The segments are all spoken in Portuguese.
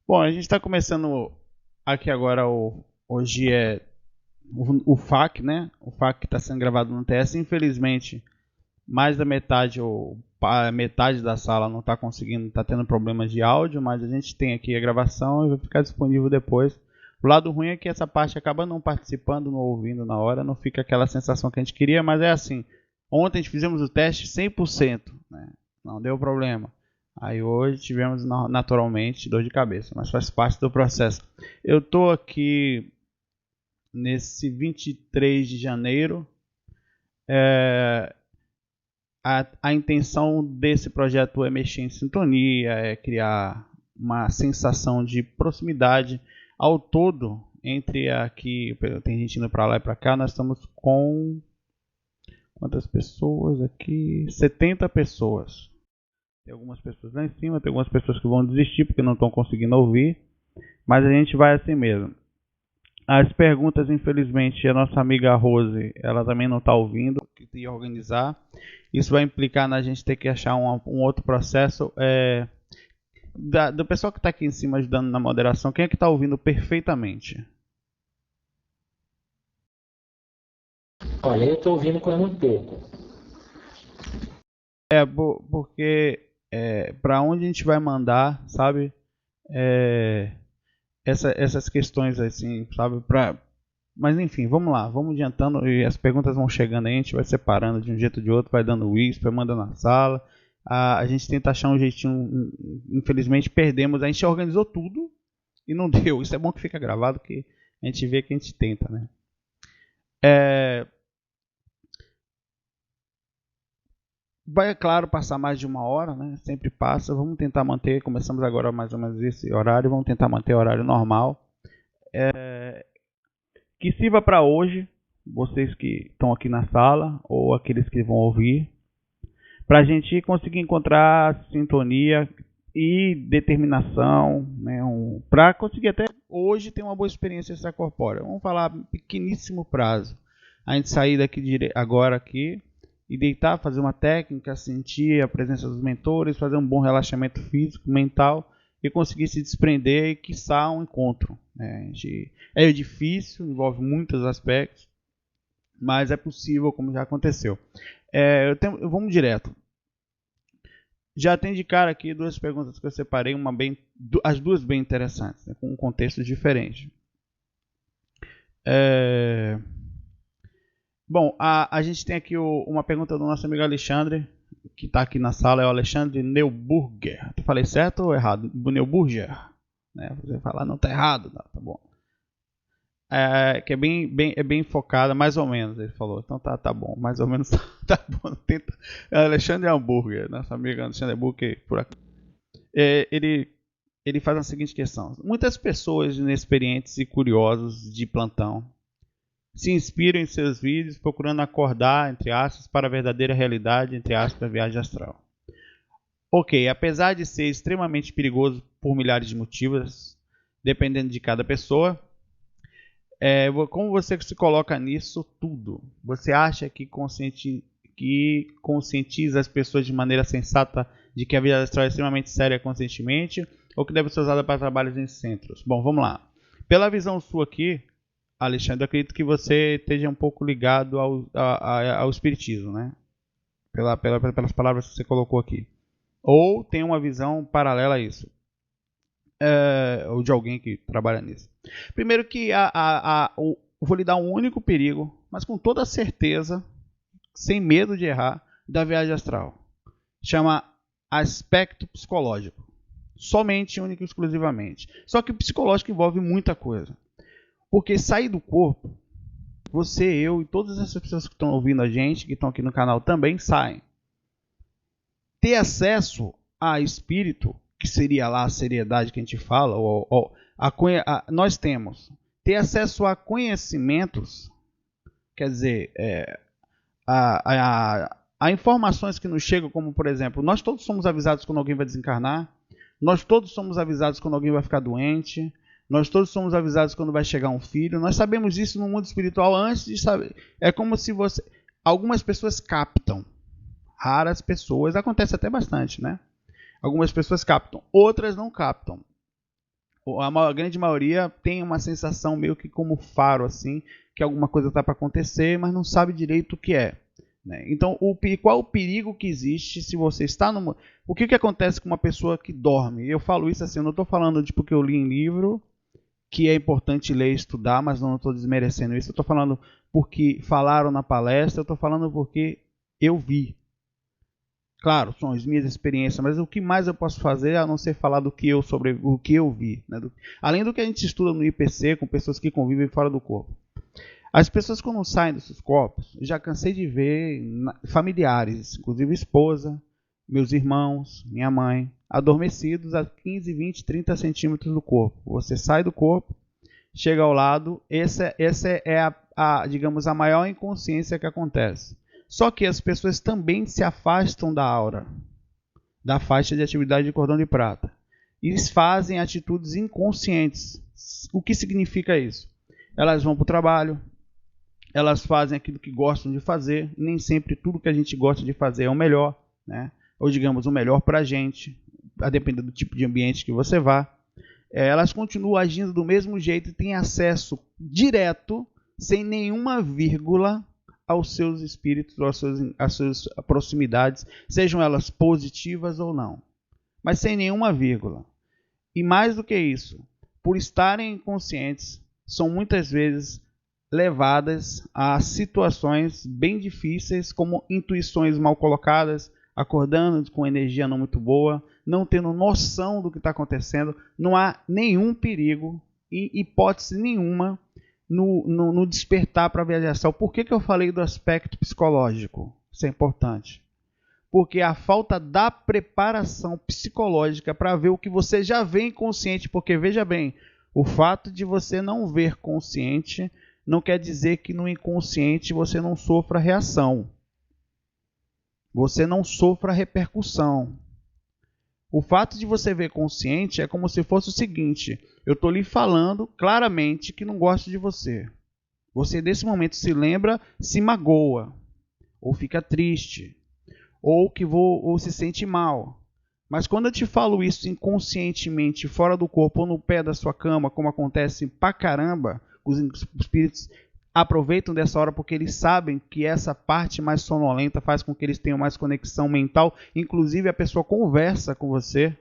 Bom, a gente está começando aqui agora hoje é o FAQ, né? O FAQ que está sendo gravado no TS. Infelizmente, mais da metade ou metade da sala não está conseguindo, está tendo problemas de áudio, mas a gente tem aqui a gravação e vai ficar disponível depois. O lado ruim é que essa parte acaba não participando, não ouvindo na hora, não fica aquela sensação que a gente queria, mas é assim. Ontem a gente fizemos o teste 100%, né? Não deu problema. Aí hoje tivemos naturalmente dor de cabeça, mas faz parte do processo. Eu estou aqui nesse 23 de janeiro. A intenção desse projeto é mexer em sintonia, é criar uma sensação de proximidade ao todo entre aqui. Tem gente indo para lá e para cá. Nós estamos com quantas pessoas aqui? 70 pessoas. Tem algumas pessoas lá em cima, tem algumas pessoas que vão desistir porque não estão conseguindo ouvir, mas a gente vai assim mesmo. As perguntas, infelizmente, a nossa amiga Rose, ela também não está ouvindo, que ia organizar. Isso vai implicar na gente ter que achar um outro processo. Do pessoal que está aqui em cima ajudando na moderação, quem é que está ouvindo perfeitamente? Olha, eu estou ouvindo com muito pouco. Porque para onde a gente vai mandar, sabe? Essas questões assim, sabe? Mas enfim, vamos lá, vamos adiantando e as perguntas vão chegando aí, a gente vai separando de um jeito ou de outro, vai dando whisper, manda na sala. A gente tenta achar um jeitinho, infelizmente perdemos, a gente organizou tudo e não deu. Isso é bom que fica gravado, que a gente vê que a gente tenta, né? Vai, é claro, passar mais de uma hora, né? Sempre passa. Vamos tentar manter. Começamos agora mais ou menos esse horário. Vamos tentar manter o horário normal. Que sirva para hoje, vocês que estão aqui na sala ou aqueles que vão ouvir, para a gente conseguir encontrar sintonia e determinação, né? Para conseguir até hoje ter uma boa experiência extracorpórea. Vamos falar pequeníssimo prazo. A gente sair daqui agora aqui e deitar, fazer uma técnica, sentir a presença dos mentores, fazer um bom relaxamento físico, mental e conseguir se desprender e quiçá um encontro. Né? É difícil, envolve muitos aspectos, mas é possível, como já aconteceu. Vamos direto. Já tem de cara aqui duas perguntas que eu separei, as duas bem interessantes, né? Com um contexto diferente. Bom, a gente tem aqui uma pergunta do nosso amigo Alexandre, que está aqui na sala, é o Alexandre Neuburger. Eu falei certo ou errado? Neuburger. Né? Você falar, não, tá errado, não, tá bom. Que é bem focada, mais ou menos, ele falou. Então tá bom, mais ou menos tá bom. Tenta. Alexandre Hamburger, nosso amigo Alexandre Hamburger, por aqui. Ele faz a seguinte questão: muitas pessoas inexperientes e curiosos de plantão se inspiram em seus vídeos procurando acordar, entre aspas, para a verdadeira realidade, entre aspas, da viagem astral. Ok, apesar de ser extremamente perigoso por milhares de motivos, dependendo de cada pessoa, como você se coloca nisso tudo? Você acha que conscientiza as pessoas de maneira sensata de que a vida astral é extremamente séria conscientemente ou que deve ser usada para trabalhos em centros? Bom, vamos lá. Pela visão sua aqui, Alexandre, eu acredito que você esteja um pouco ligado ao espiritismo, né? Pelas palavras que você colocou aqui. Ou tem uma visão paralela a isso. Ou de alguém que trabalha nisso. Primeiro que eu vou lhe dar um único perigo, mas com toda certeza, sem medo de errar, da viagem astral. Chama aspecto psicológico. Somente, único e exclusivamente. Só que o psicológico envolve muita coisa. Porque sair do corpo, você, eu e todas essas pessoas que estão ouvindo a gente, que estão aqui no canal também saem. Ter acesso a espírito, que seria lá a seriedade que a gente fala, nós temos. Ter acesso a conhecimentos, quer dizer, a informações que nos chegam, como por exemplo, nós todos somos avisados quando alguém vai desencarnar, nós todos somos avisados quando alguém vai ficar doente, nós todos somos avisados quando vai chegar um filho. Nós sabemos isso no mundo espiritual antes de saber. É como se você... Algumas pessoas captam. Raras pessoas. Acontece até bastante, né? Algumas pessoas captam. Outras não captam. A grande maioria tem uma sensação meio que como faro, assim, que alguma coisa está para acontecer, mas não sabe direito o que é. Né? Então, qual o perigo que existe se você está no... O que acontece com uma pessoa que dorme? Eu falo isso assim, eu não estou falando de porque eu li em livro, que é importante ler e estudar, mas não estou desmerecendo isso. Eu estou falando porque falaram na palestra, eu estou falando porque eu vi. Claro, são as minhas experiências, mas o que mais eu posso fazer a não ser falar sobre o que eu vi. Né? Além do que a gente estuda no IPC com pessoas que convivem fora do corpo. As pessoas quando saem desses corpos, já cansei de ver familiares, inclusive esposa, meus irmãos, minha mãe, adormecidos a 15, 20, 30 centímetros do corpo. Você sai do corpo, chega ao lado, essa é digamos, a maior inconsciência que acontece. Só que as pessoas também se afastam da aura, da faixa de atividade de cordão de prata. E fazem atitudes inconscientes. O que significa isso? Elas vão para o trabalho, elas fazem aquilo que gostam de fazer. Nem sempre tudo que a gente gosta de fazer é o melhor, né? Ou digamos, o melhor para a gente, a depender do tipo de ambiente que você vá. Elas continuam agindo do mesmo jeito e têm acesso direto, sem nenhuma vírgula, aos seus espíritos, às suas proximidades, sejam elas positivas ou não, mas sem nenhuma vírgula. E mais do que isso, por estarem inconscientes, são muitas vezes levadas a situações bem difíceis, como intuições mal colocadas, acordando com energia não muito boa, não tendo noção do que está acontecendo. Não há nenhum perigo, em hipótese nenhuma, no despertar para a viajação. Por que eu falei do aspecto psicológico? Isso é importante. Porque a falta da preparação psicológica para ver o que você já vê inconsciente. Porque, veja bem, o fato de você não ver consciente não quer dizer que no inconsciente você não sofra reação. Você não sofra repercussão. O fato de você ver consciente é como se fosse o seguinte: eu estou lhe falando claramente que não gosto de você. Você nesse momento se lembra, se magoa, ou fica triste, ou se sente mal. Mas quando eu te falo isso inconscientemente, fora do corpo ou no pé da sua cama, como acontece pra caramba, os espíritos aproveitam dessa hora porque eles sabem que essa parte mais sonolenta faz com que eles tenham mais conexão mental. Inclusive a pessoa conversa com você,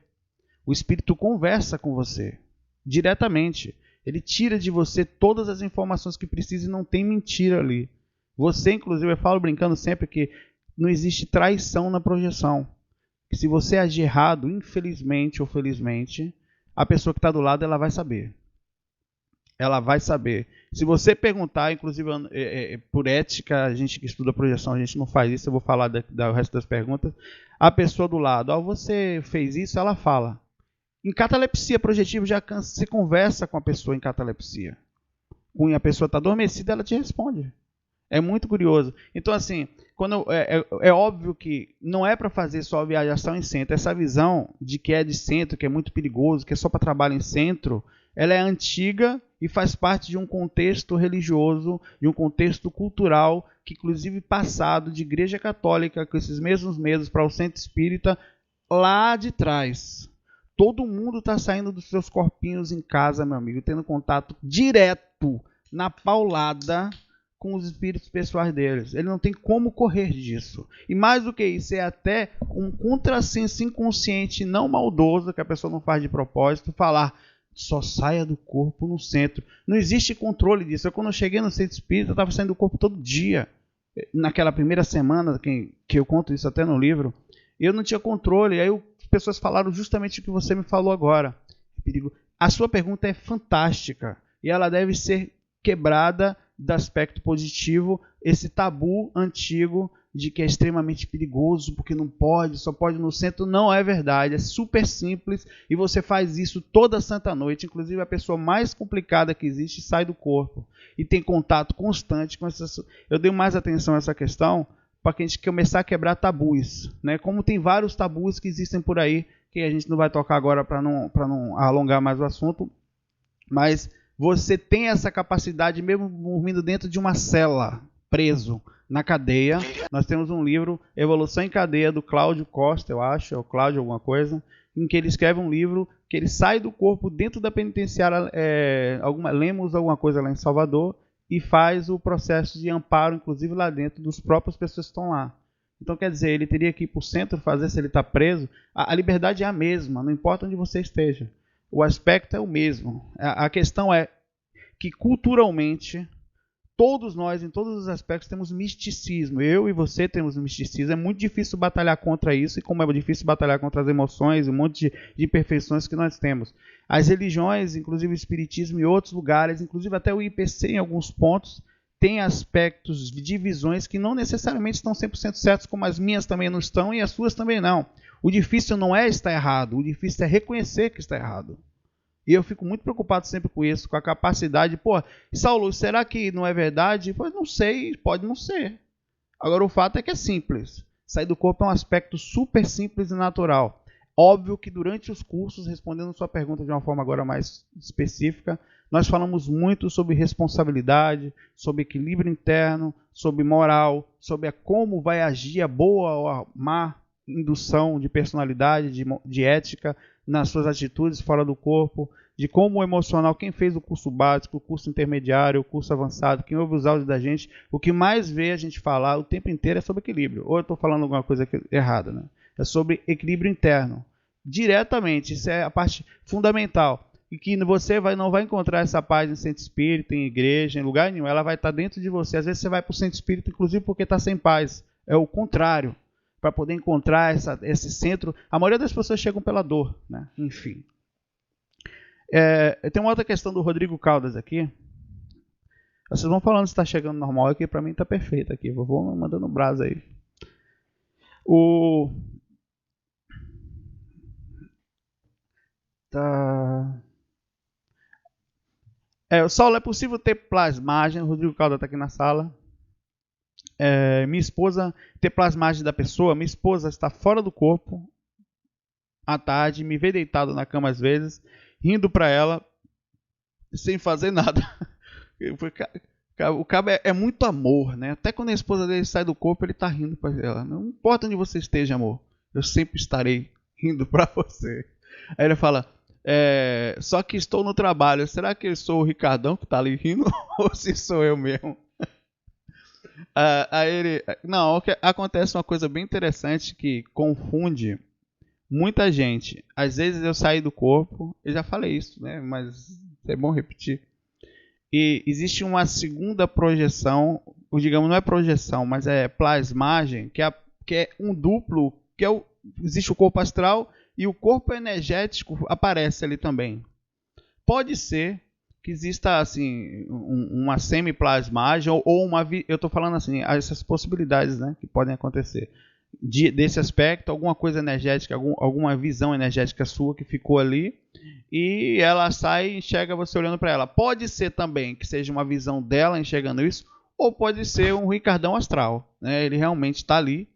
o espírito conversa com você diretamente. Ele tira de você todas as informações que precisa e não tem mentira ali. Você, inclusive, eu falo brincando sempre que não existe traição na projeção. Que se você agir errado, infelizmente ou felizmente, a pessoa que está do lado ela vai saber. Ela vai saber. Se você perguntar, inclusive por ética, a gente que estuda projeção, a gente não faz isso, eu vou falar do resto das perguntas. A pessoa do lado, você fez isso, ela fala. Em catalepsia projetiva, já se conversa com a pessoa em catalepsia. Quando a pessoa está adormecida, ela te responde. É muito curioso. Então, assim, é óbvio que não é para fazer só viajação em centro. Essa visão de que é de centro, que é muito perigoso, que é só para trabalho em centro, ela é antiga e faz parte de um contexto religioso, de um contexto cultural, que inclusive passado de igreja católica, com esses mesmos medos para o centro espírita, lá de trás. Todo mundo está saindo dos seus corpinhos em casa, meu amigo, tendo contato direto, na paulada, com os espíritos pessoais deles. Ele não tem como correr disso. E mais do que isso, é até um contrassenso inconsciente, não maldoso, que a pessoa não faz de propósito, falar: só saia do corpo no centro. Não existe controle disso. Quando eu cheguei no centro espírita, eu estava saindo do corpo todo dia. Naquela primeira semana, que eu conto isso até no livro, eu não tinha controle. Aí as pessoas falaram justamente o que você me falou agora. A sua pergunta é fantástica e ela deve ser quebrada do aspecto positivo, esse tabu antigo de que é extremamente perigoso, porque não pode, só pode no centro. Não é verdade, é super simples e você faz isso toda santa noite. Inclusive a pessoa mais complicada que existe sai do corpo e tem contato constante com essas. Eu dei mais atenção a essa questão para que a gente começar a quebrar tabus, né? Como tem vários tabus que existem por aí, que a gente não vai tocar agora para não alongar mais o assunto, mas você tem essa capacidade mesmo dormindo dentro de uma cela, preso na cadeia. Nós temos um livro, Evolução em Cadeia, do Cláudio Costa, eu acho, é o Cláudio alguma coisa, em que ele escreve um livro que ele sai do corpo dentro da penitenciária Lemos, alguma coisa lá em Salvador, e faz o processo de amparo, inclusive lá dentro, dos próprias pessoas que estão lá. Então, quer dizer, ele teria que ir para o centro fazer se ele está preso. A liberdade é a mesma, não importa onde você esteja. O aspecto é o mesmo. A questão é que, culturalmente, todos nós, em todos os aspectos, temos misticismo. Eu e você temos misticismo. É muito difícil batalhar contra isso, e como é difícil batalhar contra as emoções, um monte de imperfeições que nós temos. As religiões, inclusive o espiritismo e outros lugares, inclusive até o IPC em alguns pontos, tem aspectos de divisões que não necessariamente estão 100% certos, como as minhas também não estão e as suas também não. O difícil não é estar errado, o difícil é reconhecer que está errado. E eu fico muito preocupado sempre com isso, com a capacidade. Pô, Saulo, será que não é verdade? Pois não sei, pode não ser. Agora o fato é que é simples. Sair do corpo é um aspecto super simples e natural. Óbvio que durante os cursos, respondendo sua pergunta de uma forma agora mais específica, nós falamos muito sobre responsabilidade, sobre equilíbrio interno, sobre moral, sobre como vai agir a boa ou a má indução de personalidade, de ética nas suas atitudes fora do corpo, de como o emocional, quem fez o curso básico, o curso intermediário, o curso avançado, quem ouve os áudios da gente, o que mais vê a gente falar o tempo inteiro é sobre equilíbrio. Ou eu estou falando alguma coisa errada, né? É sobre equilíbrio interno. Diretamente, isso é a parte fundamental. E que você não vai encontrar essa paz em centro espírita, em igreja, em lugar nenhum. Ela vai estar dentro de você. Às vezes você vai para o centro espírita, inclusive porque está sem paz. É o contrário. Para poder encontrar esse centro. A maioria das pessoas chegam pela dor, né? Enfim. Tem uma outra questão do Rodrigo Caldas aqui. Vocês vão falando se está chegando normal aqui. Para mim está perfeito aqui. Vou mandando um brasa aí. Saulo, é possível ter plasmagem? O Rodrigo Caldas está aqui na sala. Minha esposa ter plasmagem da pessoa. Minha esposa está fora do corpo à tarde, me vê deitado na cama às vezes, rindo para ela, sem fazer nada. O cabo é muito amor, né? Até quando a esposa dele sai do corpo, ele está rindo para ela. Não importa onde você esteja, amor, eu sempre estarei rindo para você. Aí ele fala, só que estou no trabalho. Será que eu sou o Ricardão que está ali rindo ou se sou eu mesmo? Não, acontece uma coisa bem interessante que confunde muita gente. Às vezes eu saio do corpo, eu já falei isso, né? Mas é bom repetir. E existe uma segunda projeção, ou digamos, não é projeção, mas é plasmagem, que é um duplo, existe o corpo astral e o corpo energético aparece ali também. Pode ser que exista assim uma semiplasmagem ou eu estou falando assim, essas possibilidades, né, que podem acontecer desse aspecto, alguma coisa energética, alguma visão energética sua que ficou ali e ela sai e enxerga você olhando para ela. Pode ser também que seja uma visão dela enxergando isso, ou pode ser um Ricardão astral, né? Ele realmente está ali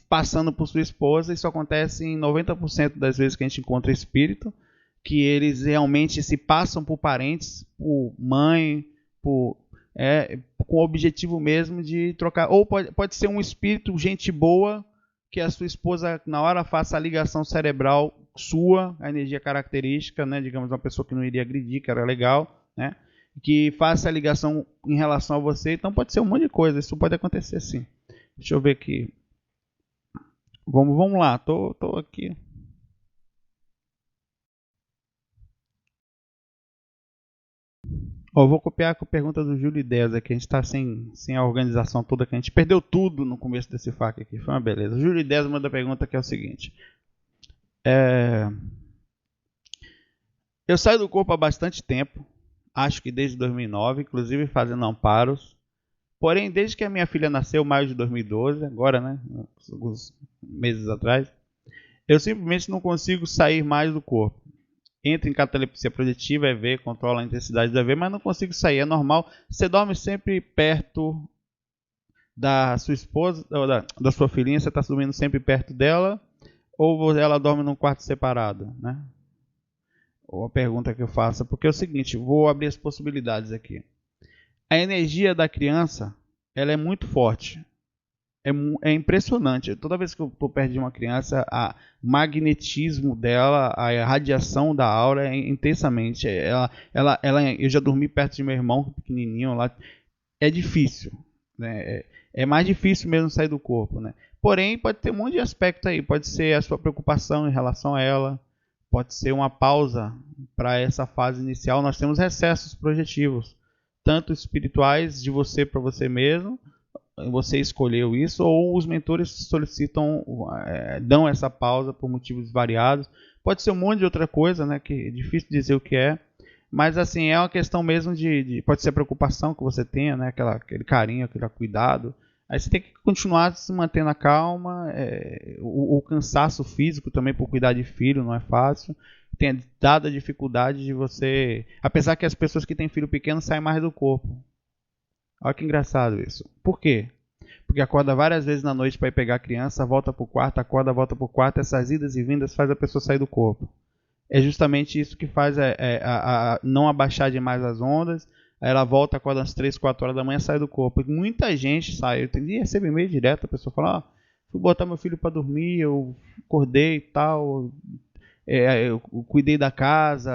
passando por sua esposa. Isso acontece em 90% das vezes que a gente encontra espírito, que eles realmente se passam por parentes, por mãe, com o objetivo mesmo de trocar. Ou pode ser um espírito, gente boa, que a sua esposa na hora faça a ligação cerebral sua, a energia característica, né, digamos, uma pessoa que não iria agredir, que era legal, né, que faça a ligação em relação a você. Então pode ser um monte de coisa, isso pode acontecer sim. Deixa eu ver aqui. Vamos lá, tô aqui. Vou copiar com a pergunta do Júlio Ideias aqui. A gente está sem a organização toda, que a gente perdeu tudo no começo desse FAQ aqui. Foi uma beleza. O Júlio Ideias manda a pergunta que é o seguinte. Eu saio do corpo há bastante tempo. Acho que desde 2009, inclusive fazendo amparos. Porém, desde que a minha filha nasceu, maio de 2012, agora, né? Alguns meses atrás, eu simplesmente não consigo sair mais do corpo. Entra em catalepsia projetiva, EV, controla a intensidade do EV, mas não consigo sair, é normal. Você dorme sempre perto da sua esposa, ou da sua filhinha, você está dormindo sempre perto dela, ou ela dorme num quarto separado, né? Ou a pergunta que eu faço, porque é o seguinte, vou abrir as possibilidades aqui. A energia da criança, ela é muito forte. é impressionante. Toda vez que eu estou perto de uma criança, o magnetismo dela, a radiação da aura é intensamente. Eu já dormi perto de meu irmão pequenininho lá. É difícil, né? É mais difícil mesmo sair do corpo, né? Porém, pode ter um monte de aspecto aí. Pode ser a sua preocupação em relação a ela. Pode ser uma pausa para essa fase inicial. Nós temos recessos projetivos, tanto espirituais de você para você mesmo. Você escolheu isso, ou os mentores solicitam, dão essa pausa por motivos variados. Pode ser um monte de outra coisa, né? Que é difícil dizer o que é. Mas assim, é uma questão mesmo pode ser a preocupação que você tenha, né? Aquele carinho, aquele cuidado. Aí você tem que continuar se mantendo a calma. O cansaço físico também por cuidar de filho não é fácil. Tem dada a dificuldade de você... Apesar que as pessoas que têm filho pequeno saem mais do corpo. Olha que engraçado isso. Por quê? Porque acorda várias vezes na noite para ir pegar a criança, volta para o quarto, acorda, volta para o quarto. Essas idas e vindas faz a pessoa sair do corpo. É justamente isso que faz não abaixar demais as ondas. Aí ela volta, acorda às 3, 4 horas da manhã, sai do corpo. E muita gente sai. Eu recebo e-mail direto, a pessoa fala, fui botar meu filho para dormir, eu acordei e tal, eu cuidei da casa,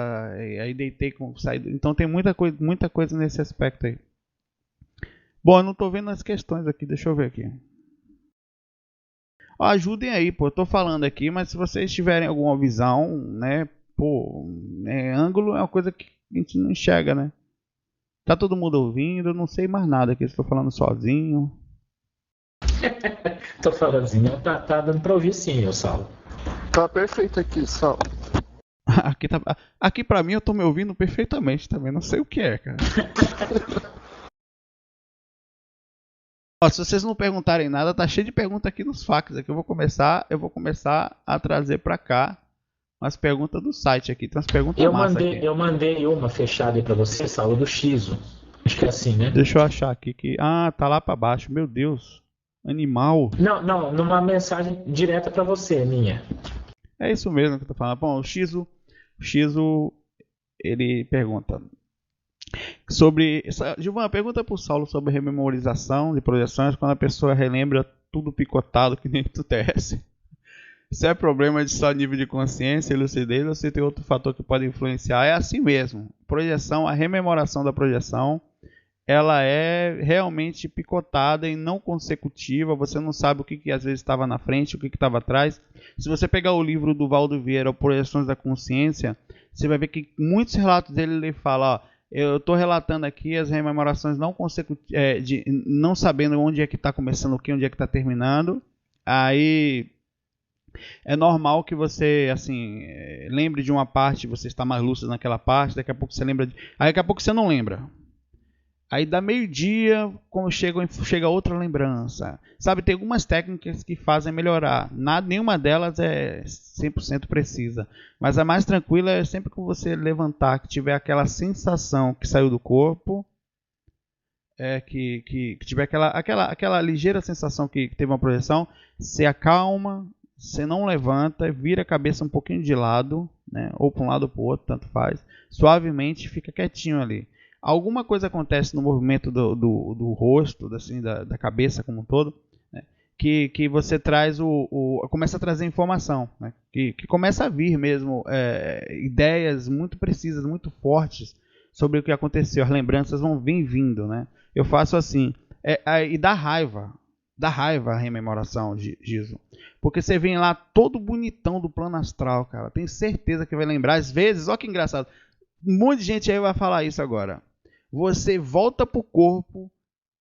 aí deitei com saída. Então tem muita coisa nesse aspecto aí. Bom, eu não estou vendo as questões aqui, deixa eu ver aqui. Ajudem aí, pô, eu tô falando aqui, mas se vocês tiverem alguma visão, né, ângulo é uma coisa que a gente não enxerga, né? Tá todo mundo ouvindo, eu não sei mais nada aqui, estou falando sozinho. Tô falando assim, tá dando pra ouvir sim, eu Saulo. Tá perfeito aqui, Saulo. Aqui pra mim eu tô me ouvindo perfeitamente também, não sei o que é, cara. Se vocês não perguntarem nada, tá cheio de perguntas aqui nos fax. Aqui eu vou começar a trazer para cá umas perguntas do site aqui. Tem umas perguntas eu mandei uma fechada aí para você, Saulo, do Xiso. Acho que é assim, né? Deixa eu achar aqui que tá lá para baixo. Meu Deus. Animal. Não, numa mensagem direta para você, minha. É isso mesmo que eu tô falando. Bom, o Xiso ele pergunta sobre... Gilvan, pergunta pro Saulo sobre rememorização de projeções quando a pessoa relembra tudo picotado que nem tu desce. Se é problema de só nível de consciência e lucidez ou se tem outro fator que pode influenciar. É assim mesmo. Projeção, a rememoração da projeção, ela é realmente picotada e não consecutiva. Você não sabe o que às vezes estava na frente, o que estava atrás. Se você pegar o livro do Valdo Vieira, Projeções da Consciência, você vai ver que muitos relatos dele ele fala, eu estou relatando aqui as rememorações não consecutivas, não sabendo onde é que está começando o que, onde é que está terminando. Aí é normal que você assim lembre de uma parte, você está mais lúcido naquela parte, daqui a pouco você lembra, aí daqui a pouco você não lembra. Aí dá meio-dia, quando chega outra lembrança. Sabe, tem algumas técnicas que fazem melhorar. Nenhuma delas é 100% precisa. Mas a mais tranquila é sempre que você levantar, que tiver aquela sensação que saiu do corpo, que tiver aquela ligeira sensação que teve uma projeção, você acalma, você não levanta, vira a cabeça um pouquinho de lado, né, ou para um lado ou para o outro, tanto faz. Suavemente fica quietinho ali. Alguma coisa acontece no movimento do rosto, assim, da cabeça como um todo, né, que você traz começa a trazer informação, né, que começa a vir mesmo ideias muito precisas, muito fortes sobre o que aconteceu. As lembranças vão vindo, né? Eu faço assim, e dá raiva a rememoração, Giso. Porque você vem lá todo bonitão do plano astral, cara. Tenho certeza que vai lembrar. Às vezes, olha que engraçado. Um monte de gente aí vai falar isso agora. Você volta pro corpo,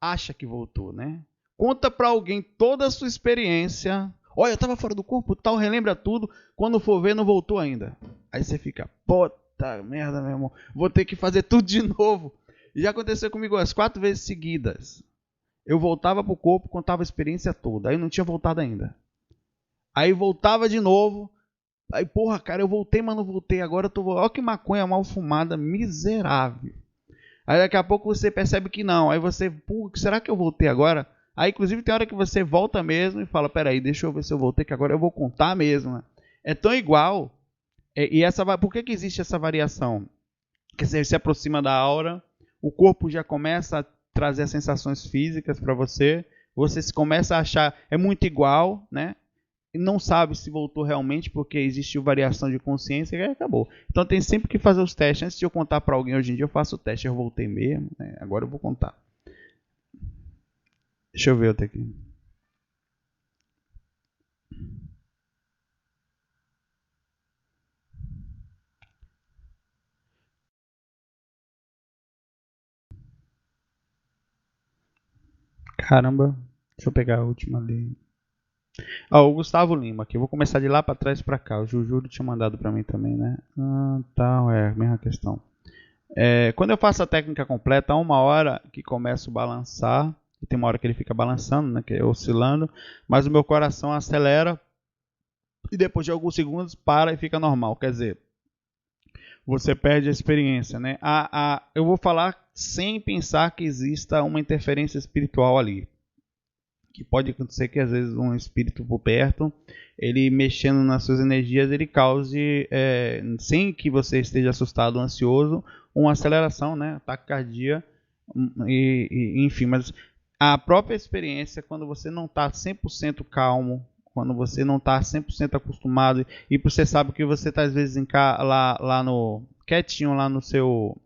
acha que voltou, né? Conta pra alguém toda a sua experiência. Olha, eu tava fora do corpo, tal, relembra tudo. Quando for ver, não voltou ainda. Aí você fica, puta merda, meu irmão. Vou ter que fazer tudo de novo. E já aconteceu comigo as 4 vezes seguidas. Eu voltava pro corpo, contava a experiência toda. Aí não tinha voltado ainda. Aí voltava de novo. Aí, porra, cara, eu voltei, mas não voltei. Agora eu tô... Olha que maconha mal fumada, miserável. Aí daqui a pouco você percebe que não. Aí você, pô, será que eu voltei agora? Aí inclusive tem hora que você volta mesmo e fala, peraí, deixa eu ver se eu voltei, que agora eu vou contar mesmo, né? É tão igual. Por que existe essa variação? Porque você se aproxima da aura, o corpo já começa a trazer as sensações físicas para você você se começa a achar é muito igual, né? E não sabe se voltou realmente porque existiu variação de consciência e aí acabou. Então tem sempre que fazer os testes. Antes de eu contar para alguém hoje em dia, eu faço o teste. Eu voltei mesmo, né? Agora eu vou contar. Deixa eu ver outro aqui. Caramba, deixa eu pegar a última ali. O Gustavo Lima aqui. Eu vou começar de lá para trás para cá. O Jujuro tinha mandado para mim também, né? É a mesma questão. Quando eu faço a técnica completa, há uma hora que começa a balançar. E tem uma hora que ele fica balançando, né? Que é oscilando. Mas o meu coração acelera. E depois de alguns segundos para e fica normal. Quer dizer, você perde a experiência, né? Eu vou falar sem pensar que exista uma interferência espiritual ali. Que pode acontecer que às vezes um espírito por perto, ele mexendo nas suas energias, ele cause, sem que você esteja assustado ou ansioso, uma aceleração, né? Taquicardia, enfim. Mas a própria experiência, quando você não está 100% calmo, quando você não está 100% acostumado, e você sabe que você está às vezes quietinho lá no seu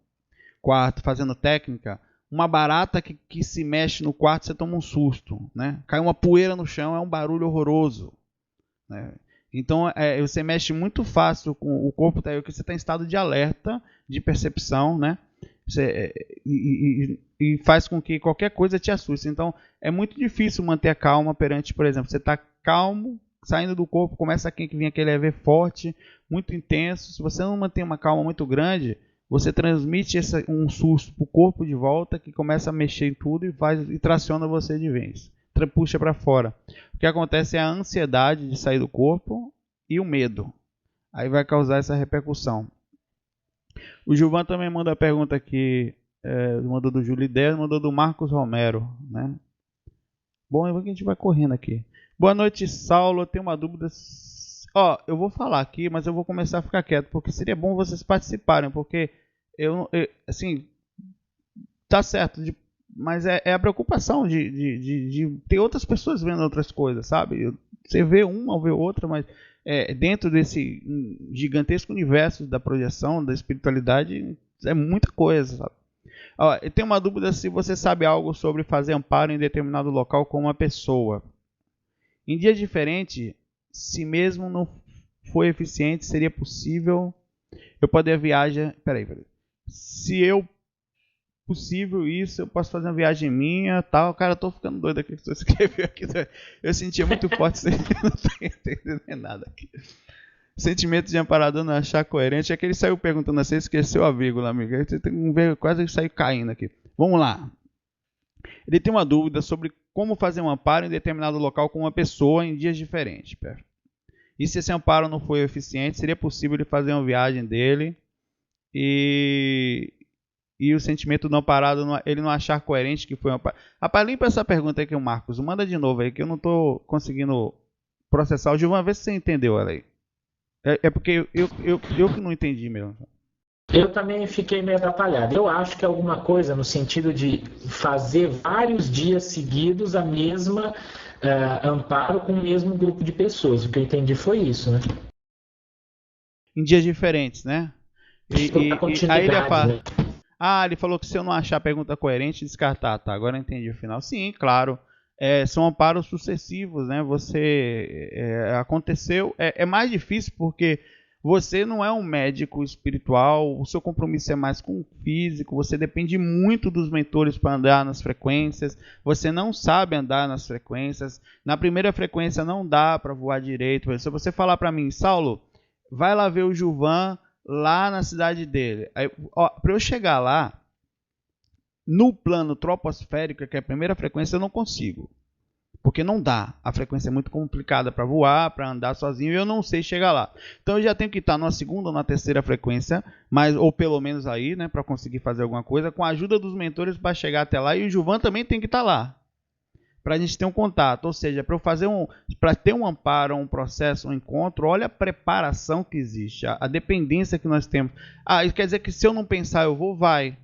quarto fazendo técnica, uma barata que se mexe no quarto, você toma um susto, né? Cai uma poeira no chão, é um barulho horroroso, né? Então você mexe muito fácil com o corpo, porque você está em estado de alerta, de percepção, né? E faz com que qualquer coisa te assuste. Então é muito difícil manter a calma perante, por exemplo, você está calmo, saindo do corpo, começa a vir aquele EV forte, muito intenso. Se você não mantém uma calma muito grande, você transmite um susto para o corpo de volta, que começa a mexer em tudo e traciona você de vez. Puxa para fora. O que acontece é a ansiedade de sair do corpo e o medo. Aí vai causar essa repercussão. O Gilvan também manda a pergunta aqui, mandou do Júlio 10, mandou do Marcos Romero, né? Bom, a gente vai correndo aqui. Boa noite, Saulo. Eu tenho uma dúvida. Eu vou falar aqui, mas eu vou começar a ficar quieto, porque seria bom vocês participarem, porque assim, tá certo, mas é a preocupação de ter outras pessoas vendo outras coisas, sabe? Você vê uma ou vê outra, mas dentro desse gigantesco universo da projeção, da espiritualidade, é muita coisa, sabe? Eu tenho uma dúvida se você sabe algo sobre fazer amparo em determinado local com uma pessoa. Em dias diferentes, se mesmo não for eficiente, seria possível eu poder viajar. Peraí. Se possível isso, eu posso fazer uma viagem minha, tal. Cara, eu tô ficando doido aqui que você escreveu aqui. Eu sentia muito forte, você não tá entendendo nada aqui. Sentimento de amparador não achar coerente. É que ele saiu perguntando assim, esqueceu a vírgula, amigo. Você tem que ver, quase saiu caindo aqui. Vamos lá. Ele tem uma dúvida sobre como fazer um amparo em determinado local com uma pessoa em dias diferentes. E se esse amparo não for eficiente, seria possível ele fazer uma viagem dele e o sentimento não parado, ele não achar coerente que foi um amparo. Rapaz, limpa essa pergunta aí que o Marcos, manda de novo aí, que eu não estou conseguindo processar. O Gilvan, vê se você entendeu ela aí. É porque eu que não entendi mesmo. Eu também fiquei meio atrapalhado. Eu acho que é alguma coisa no sentido de fazer vários dias seguidos a mesma amparo com o mesmo grupo de pessoas. O que eu entendi foi isso, né? Em dias diferentes, né? Aí ele fala, né? Ele falou que se eu não achar a pergunta coerente, descartar. Tá, agora eu entendi o final. Sim, claro. São amparos sucessivos, né? Aconteceu. É mais difícil porque você não é um médico espiritual, o seu compromisso é mais com o físico, você depende muito dos mentores para andar nas frequências, você não sabe andar nas frequências, na primeira frequência não dá para voar direito. Se você falar para mim, Saulo, vai lá ver o Gilvan lá na cidade dele. Para eu chegar lá, no plano troposférico, que é a primeira frequência, eu não consigo. Porque não dá. A frequência é muito complicada para voar, para andar sozinho, e eu não sei chegar lá. Então eu já tenho que estar numa segunda ou na terceira frequência, ou pelo menos aí, né, para conseguir fazer alguma coisa, com a ajuda dos mentores para chegar até lá, e o Gilvan também tem que estar lá. Para a gente ter um contato, ou seja, para ter um amparo, um processo, um encontro, olha a preparação que existe, a dependência que nós temos. Isso quer dizer que se eu não pensar, eu vou, vai.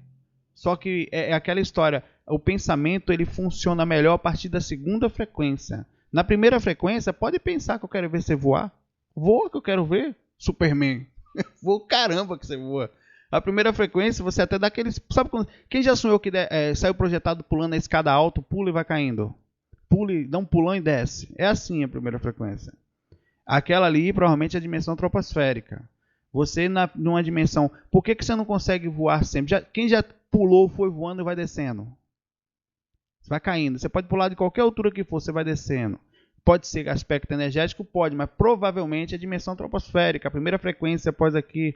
Só que é aquela história, o pensamento ele funciona melhor a partir da segunda frequência. Na primeira frequência, pode pensar que eu quero ver você voar. Voa que eu quero ver. Superman. Voa caramba que você voa. A primeira frequência, você até dá aqueles... Sabe quando... Quem já sonhou que saiu projetado pulando a escada alta, pula e vai caindo? Pula e dá um pulão e desce. É assim a primeira frequência. Aquela ali, provavelmente, é a dimensão troposférica. Você, numa dimensão... Por que você não consegue voar sempre? Quem já pulou, foi voando e vai descendo? Você vai caindo. Você pode pular de qualquer altura que for, você vai descendo. Pode ser aspecto energético? Pode, mas provavelmente é a dimensão troposférica. A primeira frequência após aqui.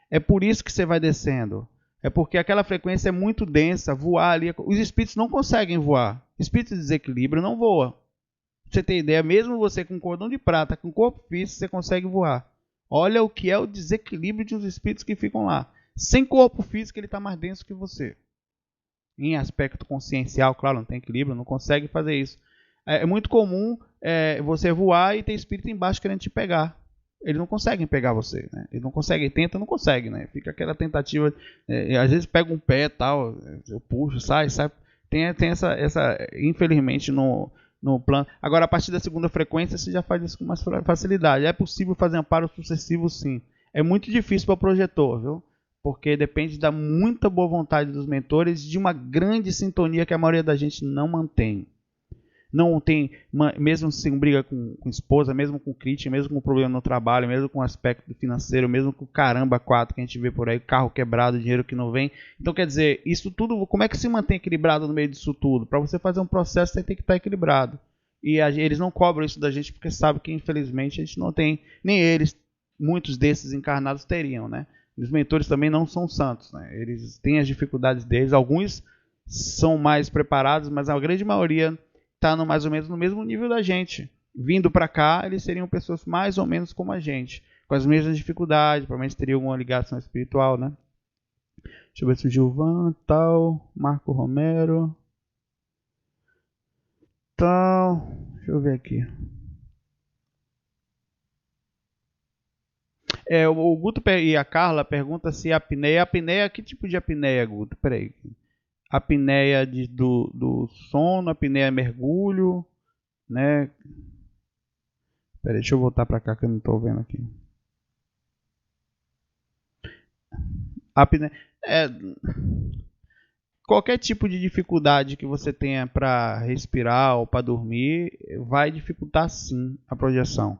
É por isso que você vai descendo. É porque aquela frequência é muito densa. Voar ali... Os espíritos não conseguem voar. Espíritos de desequilíbrio não voam. Pra você ter ideia, mesmo você com cordão de prata, com corpo físico, você consegue voar. Olha o que é o desequilíbrio de uns espíritos que ficam lá. Sem corpo físico, ele está mais denso que você. Em aspecto consciencial, claro, não tem equilíbrio, não consegue fazer isso. É muito comum você voar e ter espírito embaixo querendo te pegar. Eles não conseguem pegar você, né? Eles não conseguem, tenta, não consegue, né? Fica aquela tentativa, às vezes pega um pé e tal, eu puxo, sai. Tem essa infelizmente no plano. Agora, a partir da segunda frequência, você já faz isso com mais facilidade. É possível fazer amparo sucessivo, sim. É muito difícil para o projetor, viu? Porque depende da muita boa vontade dos mentores, de uma grande sintonia que a maioria da gente não mantém. Não tem, mesmo se briga com esposa, mesmo com crítica, mesmo com problema no trabalho, mesmo com aspecto financeiro, mesmo com caramba 4 que a gente vê por aí, carro quebrado, dinheiro que não vem. Então, quer dizer, isso tudo, como é que se mantém equilibrado no meio disso tudo? Para você fazer um processo, você tem que estar equilibrado. E eles não cobram isso da gente porque sabem que, infelizmente, a gente não tem, nem eles, muitos desses encarnados teriam, né? Os mentores também não são santos, né? Eles têm as dificuldades deles, alguns são mais preparados, mas a grande maioria está mais ou menos no mesmo nível da gente. Vindo para cá, eles seriam pessoas mais ou menos como a gente, com as mesmas dificuldades, provavelmente teriam alguma ligação espiritual, né? Deixa eu ver se o Gilvan, tal, Marco Romero, tal, deixa eu ver aqui. O Guto e a Carla perguntam se a apneia, que tipo de apneia, Guto? Peraí. A apneia do sono, a apneia mergulho, né? Peraí, deixa eu voltar para cá que eu não estou vendo aqui. A apneia, qualquer tipo de dificuldade que você tenha para respirar ou para dormir, vai dificultar sim a projeção.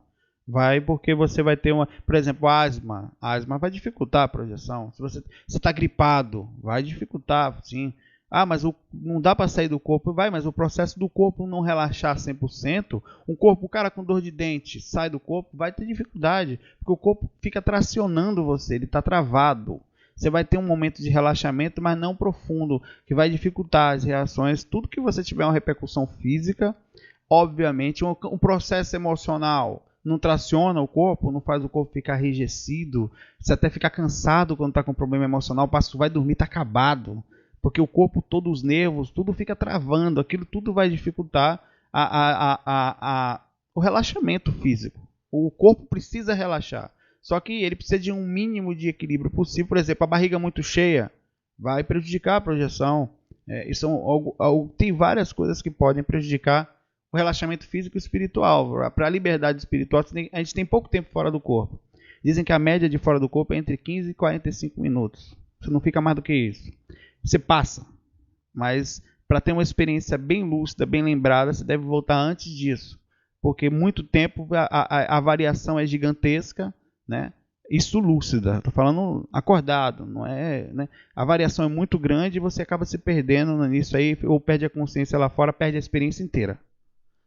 Vai porque você vai ter por exemplo, asma. A asma vai dificultar a projeção. Se você está gripado, vai dificultar, sim. Ah, mas não dá para sair do corpo. Vai, mas o processo do corpo não relaxar 100%, o cara com dor de dente sai do corpo, vai ter dificuldade. Porque o corpo fica tracionando você, ele está travado. Você vai ter um momento de relaxamento, mas não profundo, que vai dificultar as reações. Tudo que você tiver uma repercussão física, obviamente, um processo emocional não traciona o corpo, não faz o corpo ficar enrijecido, você até fica cansado quando está com problema emocional, vai dormir, está acabado, porque o corpo todo, os nervos, tudo fica travando, aquilo tudo vai dificultar o relaxamento físico. O corpo precisa relaxar, só que ele precisa de um mínimo de equilíbrio possível. Por exemplo, a barriga muito cheia vai prejudicar a projeção. Tem várias coisas que podem prejudicar o relaxamento físico e espiritual. Para a liberdade espiritual, a gente tem pouco tempo fora do corpo. Dizem que a média de fora do corpo é entre 15 e 45 minutos. Você não fica mais do que isso. Você passa. Mas para ter uma experiência bem lúcida, bem lembrada, você deve voltar antes disso. Porque muito tempo a variação é gigantesca, né? Isso lúcida. Estou falando acordado, não é, né? A variação é muito grande e você acaba se perdendo nisso aí, ou perde a consciência lá fora, perde a experiência inteira.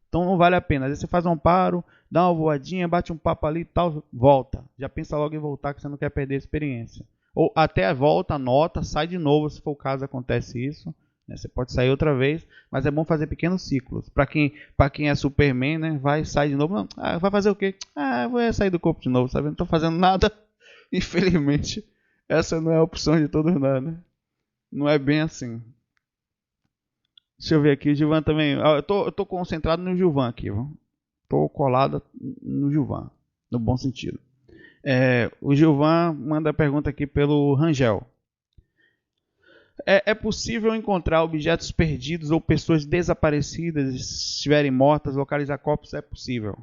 Então não vale a pena. Às vezes você faz um amparo, dá uma voadinha, bate um papo ali e tal, volta. Já pensa logo em voltar, que você não quer perder a experiência. Ou até a volta, anota, sai de novo, se for o caso, acontece isso. Né? Você pode sair outra vez, mas é bom fazer pequenos ciclos. Para quem é Superman, né? Vai sair de novo. Não, vai fazer o quê? Vou sair do corpo de novo, sabe? Não estou fazendo nada. Infelizmente, essa não é a opção de todos nós, né? Não é bem assim. Deixa eu ver aqui, o Gilvan também. Eu tô concentrado no Gilvan aqui. Estou colado no Gilvan, no bom sentido. O Gilvan manda a pergunta aqui pelo Rangel. É possível encontrar objetos perdidos ou pessoas desaparecidas, se estiverem mortas, localizar corpos? É possível.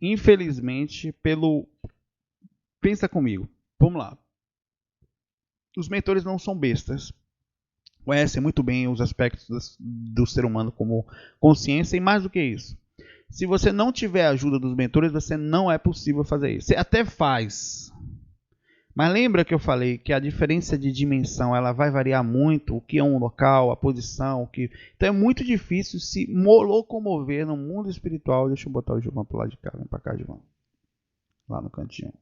Infelizmente, pensa comigo. Vamos lá. Os mentores não são bestas. Conhecem muito bem os aspectos do ser humano como consciência e mais do que isso. Se você não tiver a ajuda dos mentores, você não é possível fazer isso. Você até faz. Mas lembra que eu falei que a diferença de dimensão ela vai variar muito, o que é um local, a posição, então é muito difícil se locomover no mundo espiritual. Deixa eu botar o Gilvan pro lado de cá, vem para cá, Gilvan. Lá no cantinho.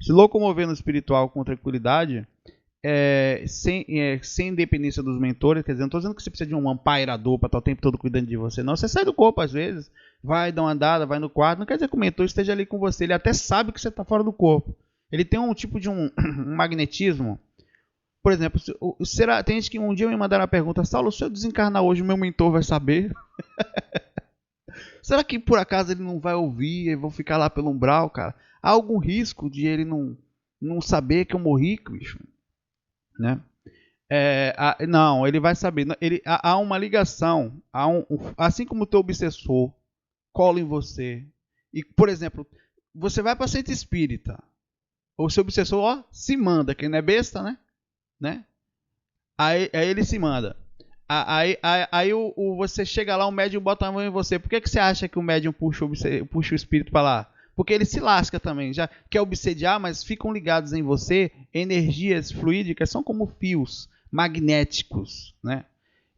Se locomover no espiritual com tranquilidade, sem dependência dos mentores, quer dizer, não estou dizendo que você precisa de um ampairador para estar o tempo todo cuidando de você, não. Você sai do corpo às vezes, vai dar uma andada, vai no quarto, não quer dizer que o mentor esteja ali com você, ele até sabe que você está fora do corpo. Ele tem um tipo de um magnetismo. Por exemplo, tem gente que um dia me mandaram a pergunta: Saulo, se eu desencarnar hoje, o meu mentor vai saber? Será que por acaso ele não vai ouvir e vou ficar lá pelo umbral, cara? Há algum risco de ele não saber que eu morri, bicho? Né? Não, ele vai saber. Há uma ligação. Assim como o teu obsessor cola em você. E, por exemplo, você vai para centro espírita. O seu obsessor se manda, que não é besta, né? Aí ele se manda. Aí você chega lá, o médium bota a mão em você. Por que você acha que o médium puxa o espírito para lá? Porque ele se lasca também. Já quer obsediar, mas ficam ligados em você. Energias fluídicas são como fios magnéticos, né?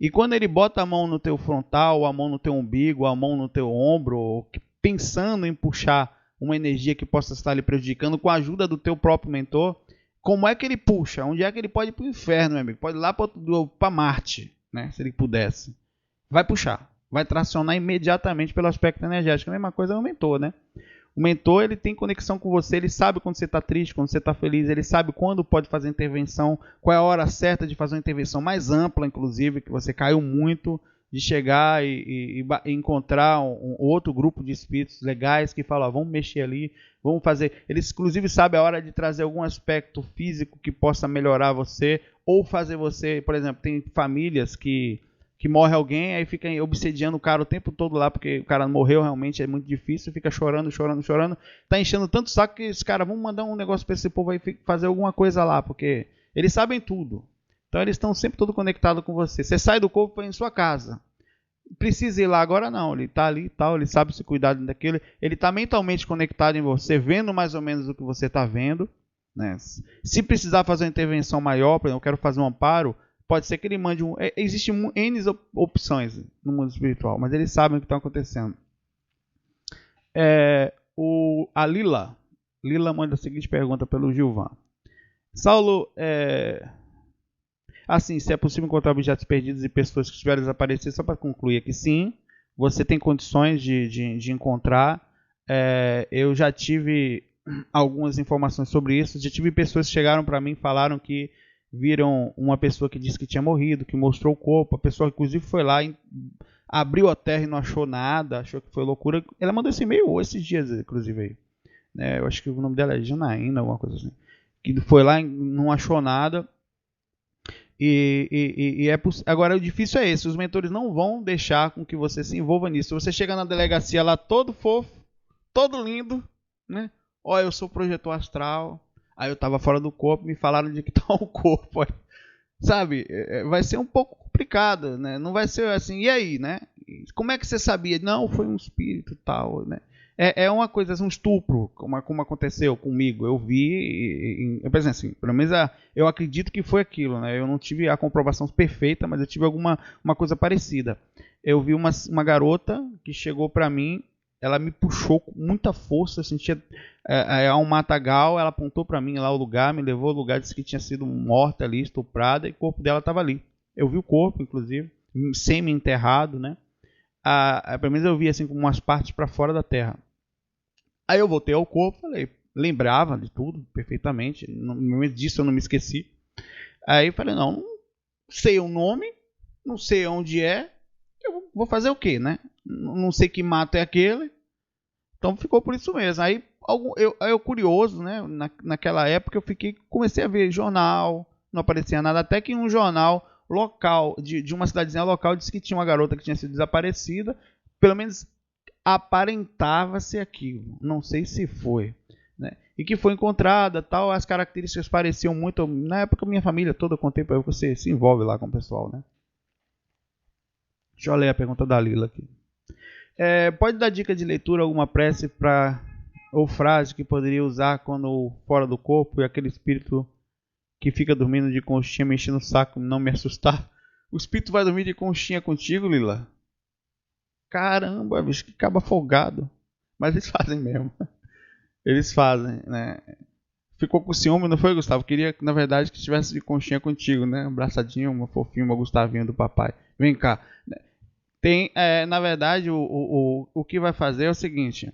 E quando ele bota a mão no teu frontal, a mão no teu umbigo, a mão no teu ombro, pensando em puxar uma energia que possa estar lhe prejudicando com a ajuda do teu próprio mentor, como é que ele puxa? Onde é que ele pode ir para o inferno, meu amigo? Pode ir lá para Marte, né? Se ele pudesse. Vai puxar. Vai tracionar imediatamente pelo aspecto energético. A mesma coisa é o mentor, né? O mentor, ele tem conexão com você, ele sabe quando você está triste, quando você está feliz, ele sabe quando pode fazer intervenção, qual é a hora certa de fazer uma intervenção mais ampla, inclusive, que você caiu muito, de chegar e encontrar um outro grupo de espíritos legais que falam: vamos mexer ali, vamos fazer. Eles, inclusive, sabem a hora de trazer algum aspecto físico que possa melhorar você, ou fazer você, por exemplo, tem famílias que morre alguém, aí fica obsediando o cara o tempo todo lá, porque o cara morreu realmente, é muito difícil, fica chorando, tá enchendo tanto saco que esse cara, vamos mandar um negócio para esse povo aí fazer alguma coisa lá, porque eles sabem tudo. Então eles estão sempre todo conectados com você. Você sai do corpo para ir em sua casa. Precisa ir lá agora não, ele está ali e tal, ele sabe se cuidar daquilo, ele está mentalmente conectado em você, vendo mais ou menos o que você está vendo, né? Se precisar fazer uma intervenção maior, por exemplo, eu quero fazer um amparo, pode ser que ele mande existem N opções no mundo espiritual, mas eles sabem o que está acontecendo. A Lila manda a seguinte pergunta pelo Gilvan: Saulo, assim, se é possível encontrar objetos perdidos e pessoas que estiverem desaparecidas, só para concluir aqui, sim, você tem condições de encontrar. Eu já tive algumas informações sobre isso, já tive pessoas que chegaram para mim e falaram que viram uma pessoa que disse que tinha morrido, que mostrou o corpo, a pessoa inclusive foi lá, abriu a terra e não achou nada, achou que foi loucura. Ela mandou esse e-mail esses dias, inclusive, aí. Eu acho que o nome dela é Janaína, alguma coisa assim. Que foi lá e não achou nada. Agora o difícil é esse, os mentores não vão deixar com que você se envolva nisso. Se você chega na delegacia lá todo fofo, todo lindo, né? Eu sou projetor astral, aí eu tava fora do corpo, me falaram de que tá o corpo, sabe? Vai ser um pouco complicado, né? Não vai ser assim, e aí, né? Como é que você sabia? Não, foi um espírito tal, né? É uma coisa, um estupro, como aconteceu comigo. Eu vi, assim, pelo menos eu acredito que foi aquilo, né? Eu não tive a comprovação perfeita, mas eu tive uma coisa parecida. Eu vi uma garota que chegou pra mim, ela me puxou com muita força, eu sentia um matagal, ela apontou pra mim lá o lugar, me levou ao lugar, disse que tinha sido morta ali, estuprada, e o corpo dela estava ali. Eu vi o corpo, inclusive, semi-enterrado, né? Pelo menos eu vi assim com umas partes para fora da terra. Aí eu voltei ao corpo, falei, lembrava de tudo perfeitamente, no momento disso eu não me esqueci. Aí falei, não sei o nome, não sei onde é, eu vou fazer o quê, né? Não sei que mato é aquele, então ficou por isso mesmo. Aí eu curioso, né? Naquela época comecei a ver jornal, não aparecia nada, até que em um jornal local, de uma cidadezinha local, disse que tinha uma garota que tinha sido desaparecida. Pelo menos aparentava ser aquilo. Não sei se foi, né? E que foi encontrada, tal, as características pareciam muito. Na época, minha família toda, eu contei para você, se envolve lá com o pessoal, né? Deixa eu ler a pergunta da Lila aqui. Pode dar dica de leitura, alguma prece ou frase que poderia usar quando fora do corpo e aquele espírito que fica dormindo de conchinha me enchendo o saco não me assustar? O espírito vai dormir de conchinha contigo, Lila? Caramba, bicho, que caba folgado. Mas eles fazem mesmo. Eles fazem, né? Ficou com ciúme, não foi, Gustavo? Queria, na verdade, que estivesse de conchinha contigo, né? Um abraçadinho, uma fofinha, uma Gustavinha do papai. Vem cá. Tem, na verdade, o que vai fazer é o seguinte.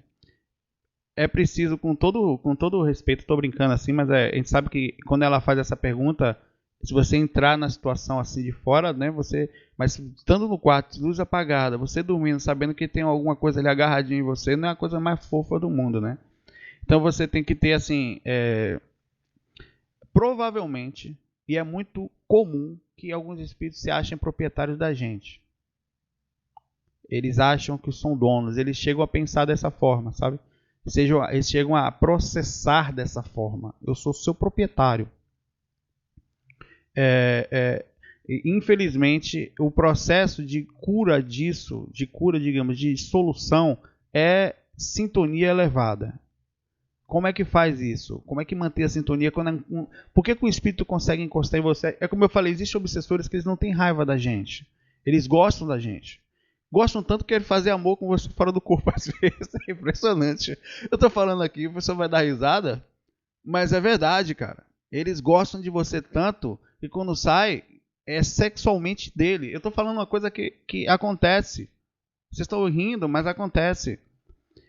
É preciso, com todo o respeito, estou brincando assim, mas a gente sabe que quando ela faz essa pergunta, se você entrar na situação assim de fora, né, mas estando no quarto, luz apagada, você dormindo, sabendo que tem alguma coisa ali agarradinha em você, não é a coisa mais fofa do mundo, né? Então você tem que ter assim, provavelmente, e é muito comum que alguns espíritos se achem proprietários da gente. Eles acham que são donos, eles chegam a pensar dessa forma, sabe? Eles chegam a processar dessa forma. Eu sou seu proprietário. Infelizmente, o processo de cura disso, digamos, de solução, é sintonia elevada. Como é que faz isso? Como é que mantém a sintonia? Por que o espírito consegue encostar em você? É como eu falei, existem obsessores que eles não têm raiva da gente. Eles gostam da gente. Gostam tanto que querem fazer amor com você fora do corpo às vezes. É impressionante. Eu tô falando aqui, o pessoal vai dar risada, mas é verdade, cara. Eles gostam de você tanto que quando sai, é sexualmente dele. Eu tô falando uma coisa que acontece. Vocês estão rindo, mas acontece.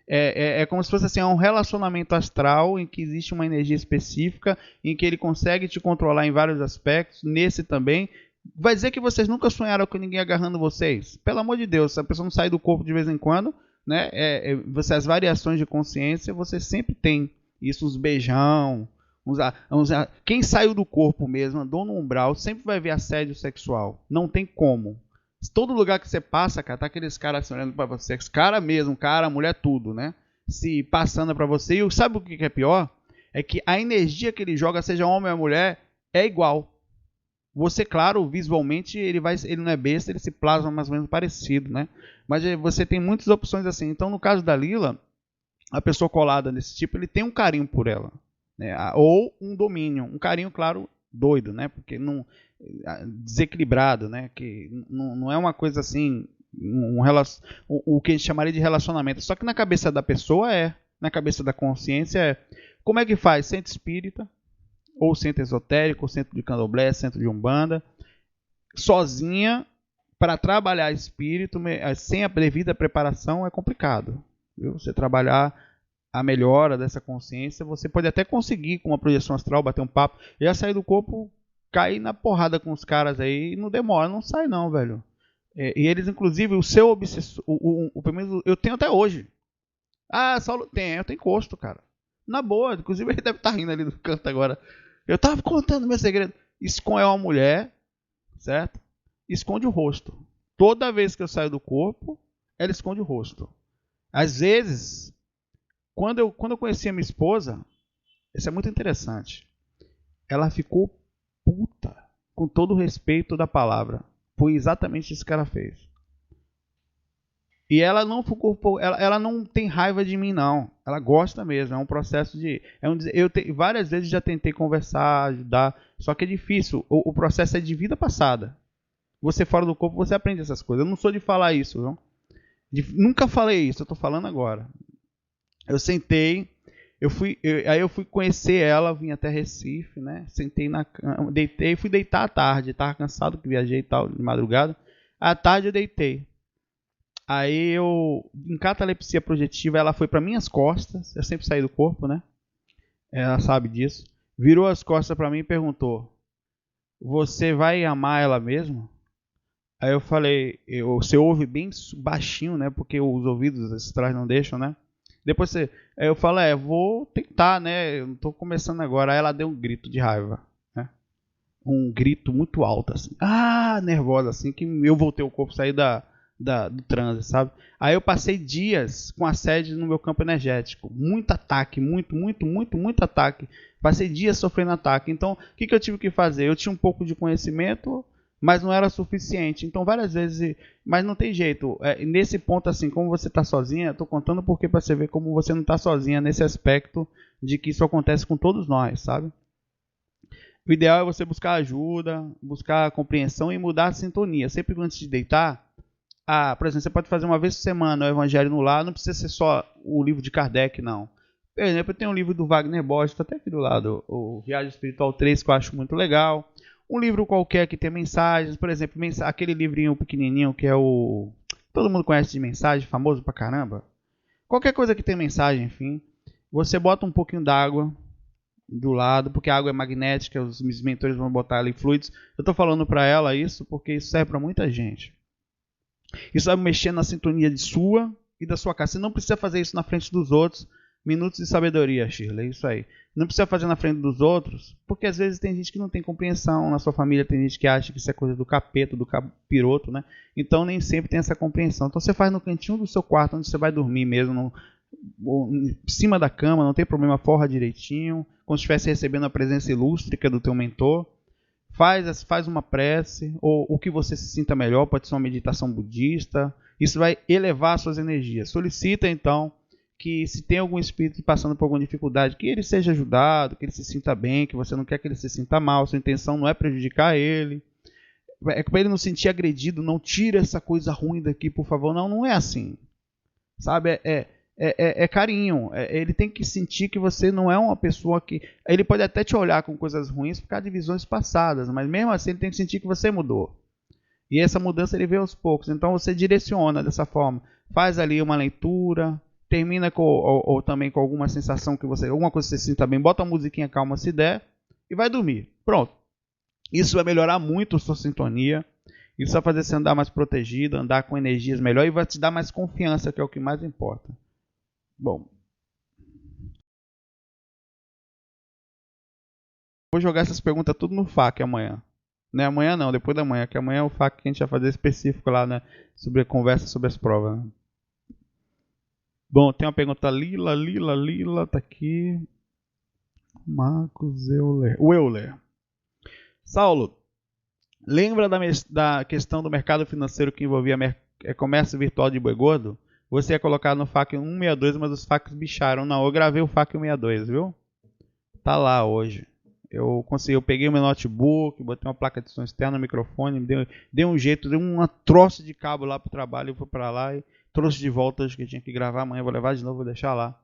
É como se fosse assim, um relacionamento astral em que existe uma energia específica, em que ele consegue te controlar em vários aspectos, nesse também. Vai dizer que vocês nunca sonharam com ninguém agarrando vocês? Pelo amor de Deus, se a pessoa não sai do corpo de vez em quando, né? As variações de consciência, você sempre tem isso, uns beijão, quem saiu do corpo mesmo, andou no umbral, sempre vai ver assédio sexual. Não tem como. Todo lugar que você passa, cara, tá aqueles caras olhando pra você, cara mesmo, cara, mulher, tudo, né? Se passando pra você. E sabe o que é pior? É que a energia que ele joga, seja homem ou mulher, é igual. Você, claro, visualmente, ele não é besta, ele se plasma mais ou menos parecido, né? Mas você tem muitas opções assim. Então, no caso da Lila, a pessoa colada desse tipo, ele tem um carinho por ela, né? Ou um domínio, um carinho, claro, doido, né? Porque não desequilibrado, né? Que não é uma coisa assim, o que a gente chamaria de relacionamento. Só que na cabeça da pessoa na cabeça da consciência como é que faz? Centro espírita, ou centro esotérico, ou centro de candomblé, centro de umbanda, sozinha, para trabalhar espírito, sem a devida preparação, é complicado. Viu? Você trabalhar a melhora dessa consciência, você pode até conseguir, com uma projeção astral, bater um papo, já sair do corpo, cair na porrada com os caras aí, não demora, não sai não, velho. E eles, inclusive, o seu obsessor, pelo menos eu tenho até hoje. Ah, Saulo, eu tenho encosto, cara. Na boa, inclusive ele deve estar rindo ali do canto agora. Eu tava contando meu segredo. É uma mulher, certo? Esconde o rosto. Toda vez que eu saio do corpo, ela esconde o rosto. Às vezes, quando eu conheci a minha esposa, isso é muito interessante. Ela ficou puta, com todo o respeito da palavra. Foi exatamente isso que ela fez. E ela não ficou, ela não tem raiva de mim, não. Ela gosta mesmo. É um processo de. Várias vezes já tentei conversar, ajudar. Só que é difícil. O processo é de vida passada. Você fora do corpo, você aprende essas coisas. Eu não sou de falar isso, viu? Nunca falei isso. Eu tô falando agora. Eu sentei. Aí eu fui conhecer ela. Vim até Recife, né? Sentei na cama. Deitei. Fui deitar à tarde. Tava cansado que viajei e tal, de madrugada. À tarde eu deitei. Aí em catalepsia projetiva, ela foi para minhas costas. Eu sempre saí do corpo, né? Ela sabe disso. Virou as costas para mim e perguntou: você vai amar ela mesmo? Aí eu falei, você ouve bem baixinho, né? Porque os ouvidos atrás não deixam, né? Depois aí eu falo, vou tentar, né? Eu não tô começando agora. Aí ela deu um grito de raiva, né? um grito muito alto, assim, nervosa, assim, que eu voltei o corpo, sair do transe, sabe? Aí eu passei dias com assédio no meu campo energético, muito ataque, muito ataque, passei dias sofrendo ataque. Então, o que eu tive que fazer? Eu tinha um pouco de conhecimento, mas não era suficiente. Então, várias vezes, mas não tem jeito. Nesse ponto, assim, como você está sozinha, eu tô contando porque para você ver como você não está sozinha nesse aspecto de que isso acontece com todos nós, sabe? O ideal é você buscar ajuda, buscar compreensão e mudar a sintonia. Sempre antes de deitar, por exemplo, você pode fazer uma vez por semana o Evangelho no Lar, não precisa ser só o livro de Kardec, não. Por exemplo, eu tenho um livro do Wagner Borges, está até aqui do lado, o Viagem Espiritual 3, que eu acho muito legal. Um livro qualquer que tem mensagens, por exemplo, aquele livrinho pequenininho que é o... Todo mundo conhece de mensagem, famoso pra caramba. Qualquer coisa que tem mensagem, enfim. Você bota um pouquinho d'água do lado, porque a água é magnética, os mentores vão botar ali fluidos. Eu estou falando para ela isso porque isso serve para muita gente. Isso vai mexer na sintonia de sua e da sua casa. Você não precisa fazer isso na frente dos outros. Minutos de sabedoria, Shirley, isso aí. Não precisa fazer na frente dos outros, porque às vezes tem gente que não tem compreensão. Na sua família tem gente que acha que isso é coisa do capeta, do capiroto, né? Então nem sempre tem essa compreensão. Então você faz no cantinho do seu quarto, onde você vai dormir mesmo, em cima da cama, não tem problema, forra direitinho. Como se estivesse recebendo a presença ilústrica do teu mentor. Faz uma prece, ou o que você se sinta melhor, pode ser uma meditação budista. Isso vai elevar suas energias. Solicita então que se tem algum espírito passando por alguma dificuldade, que ele seja ajudado, que ele se sinta bem, que você não quer que ele se sinta mal, sua intenção não é prejudicar ele. É para ele não se sentir agredido, não tira essa coisa ruim daqui, por favor. Não é assim. Sabe, é carinho. Ele tem que sentir que você não é uma pessoa que... Ele pode até te olhar com coisas ruins por causa de visões passadas, mas mesmo assim ele tem que sentir que você mudou. E essa mudança ele vê aos poucos. Então você direciona dessa forma. Faz ali uma leitura, termina ou também com alguma sensação que você... Alguma coisa que você sinta bem, bota uma musiquinha calma se der e vai dormir. Pronto. Isso vai melhorar muito a sua sintonia. Isso vai fazer você andar mais protegido, andar com energias melhor e vai te dar mais confiança, que é o que mais importa. Bom, vou jogar essas perguntas tudo no FAQ amanhã. Não é amanhã não, depois da manhã, que amanhã é o FAQ que a gente vai fazer específico lá, né? Sobre a conversa sobre as provas. Né? Bom, tem uma pergunta Lila, tá aqui. Marcos Euler. Saulo, lembra da questão do mercado financeiro que envolvia comércio virtual de boi gordo? Você ia colocar no FAQ 162, mas os FAQs bicharam. Não, eu gravei o FAQ 162, viu? Tá lá hoje. Eu peguei o meu notebook, botei uma placa de som externa no microfone, dei um jeito, dei um troço de cabo lá pro trabalho, eu fui pra lá e trouxe de volta, acho que eu tinha que gravar amanhã, vou levar de novo, vou deixar lá.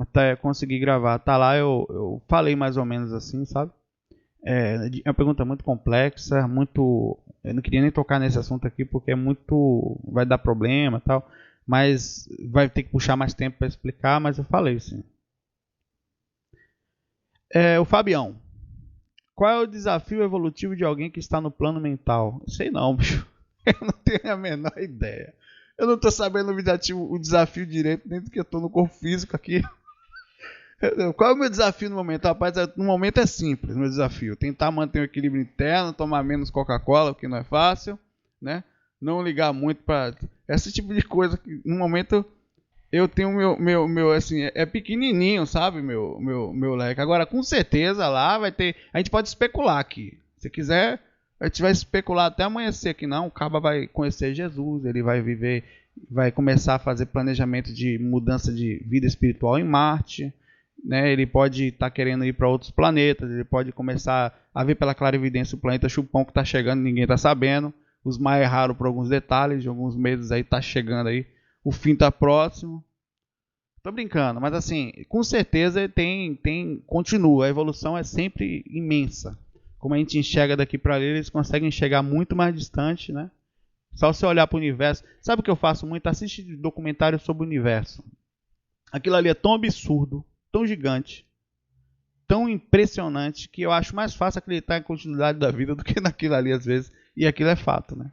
Até conseguir gravar. Tá lá, eu falei mais ou menos assim, sabe? É uma pergunta muito complexa, muito... Eu não queria nem tocar nesse assunto aqui porque é muito... vai dar problema e tal, mas vai ter que puxar mais tempo para explicar, mas eu falei sim. O Fabião. Qual é o desafio evolutivo de alguém que está no plano mental? Sei não, bicho. Eu não tenho a menor ideia. Eu não estou sabendo o desafio direito, nem do que eu estou no corpo físico aqui. Qual é o meu desafio no momento? Rapaz, no momento é simples, meu desafio. Tentar manter o equilíbrio interno, tomar menos Coca-Cola, o que não é fácil, né? Não ligar muito para esse tipo de coisa que no momento eu tenho meu assim, é pequenininho, sabe, meu leque. Agora, com certeza lá vai ter, a gente pode especular aqui. Se quiser, a gente vai especular até amanhecer que não, o Caba vai conhecer Jesus, ele vai viver, vai começar a fazer planejamento de mudança de vida espiritual em Marte, né? Ele pode estar querendo ir para outros planetas, ele pode começar a ver pela clarividência o planeta Chupão que está chegando, ninguém está sabendo. Os mais erraram por alguns detalhes, de alguns meses aí está chegando aí. O fim está próximo. Tô brincando, mas assim, com certeza continua. A evolução é sempre imensa. Como a gente enxerga daqui para ali, eles conseguem enxergar muito mais distante, né? Só você olhar para o universo. Sabe o que eu faço muito? Assiste documentários sobre o universo. Aquilo ali é tão absurdo, tão gigante, tão impressionante, que eu acho mais fácil acreditar em continuidade da vida do que naquilo ali às vezes. E aquilo é fato, né?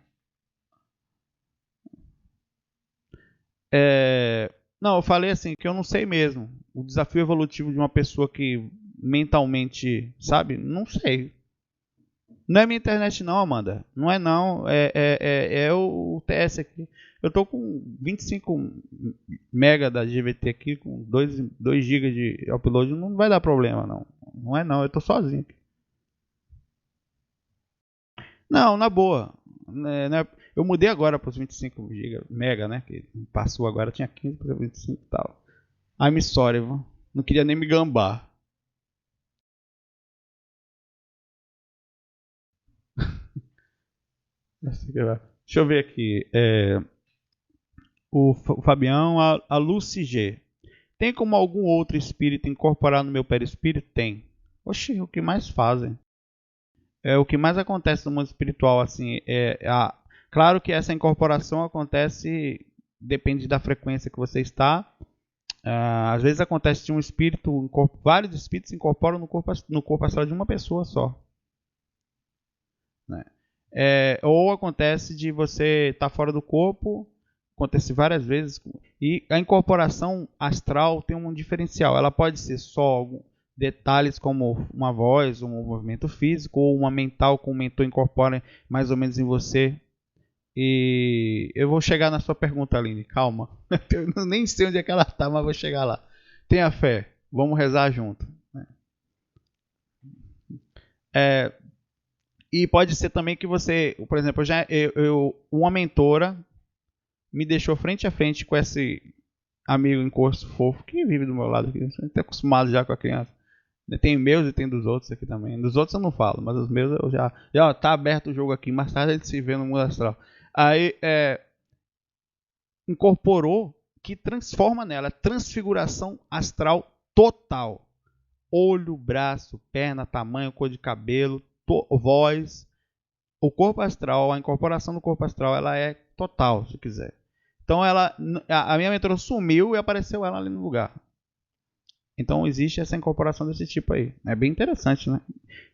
Não, eu falei assim, que eu não sei mesmo. O desafio evolutivo de uma pessoa que mentalmente, sabe? Não sei. Não é minha internet não, Amanda. Não é não. É o TS aqui. Eu tô com 25 mega da GVT aqui, com 2 GB de upload. Não vai dar problema não. Não é não, eu tô sozinho aqui. Não, na boa. Eu mudei agora para os 25 GB mega, né? Que passou agora, tinha 15 para 25 e tal. I'm sorry, não queria nem me gambar. Deixa eu ver aqui. O Fabião, a Lucy G. Tem como algum outro espírito incorporar no meu perispírito? Tem. Oxi, o que mais fazem? O que mais acontece no mundo espiritual, assim, claro que essa incorporação acontece, depende da frequência que você está. Às vezes acontece de um espírito, vários espíritos se incorporam no corpo astral de uma pessoa só. Né? Ou acontece de você estar fora do corpo, acontece várias vezes. E a incorporação astral tem um diferencial. Ela pode ser só detalhes como uma voz, um movimento físico, ou uma mental com o mentor incorpora mais ou menos em você. E eu vou chegar na sua pergunta, Aline, calma. Eu nem sei onde é que ela está, mas vou chegar lá. Tenha fé, vamos rezar junto. E pode ser também que você, por exemplo, uma mentora me deixou frente a frente com esse amigo encosto fofo que vive do meu lado aqui. Você está acostumado já com a criança. Tem meus e tem dos outros aqui também. Dos outros eu não falo, mas os meus eu já tá aberto o jogo aqui. Mais tarde a gente se vê no mundo astral. Aí incorporou, que transforma nela, transfiguração astral total. Olho, braço, perna, tamanho, cor de cabelo, voz. O corpo astral, a incorporação do corpo astral, ela é total, se quiser. Então a minha mentora sumiu e apareceu ela ali no lugar. Então existe essa incorporação desse tipo aí. É bem interessante, né?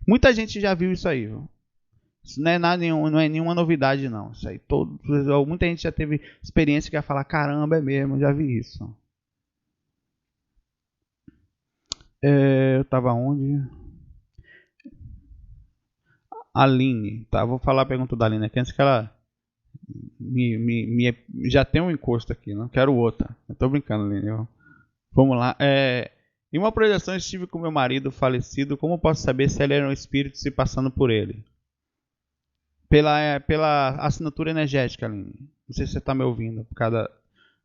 Muita gente já viu isso aí, viu? Isso não é nenhuma novidade, não. Isso aí muita gente já teve experiência que vai falar, caramba, é mesmo, já vi isso. Eu tava onde? Aline, tá? Vou falar a pergunta da Aline aqui antes que ela já tem um encosto aqui, não quero outra. Eu tô brincando, Aline. Vamos lá. Em uma projeção estive com meu marido falecido. Como posso saber se ele era um espírito se passando por ele? Pela assinatura energética, Aline. Não sei se você está me ouvindo por causa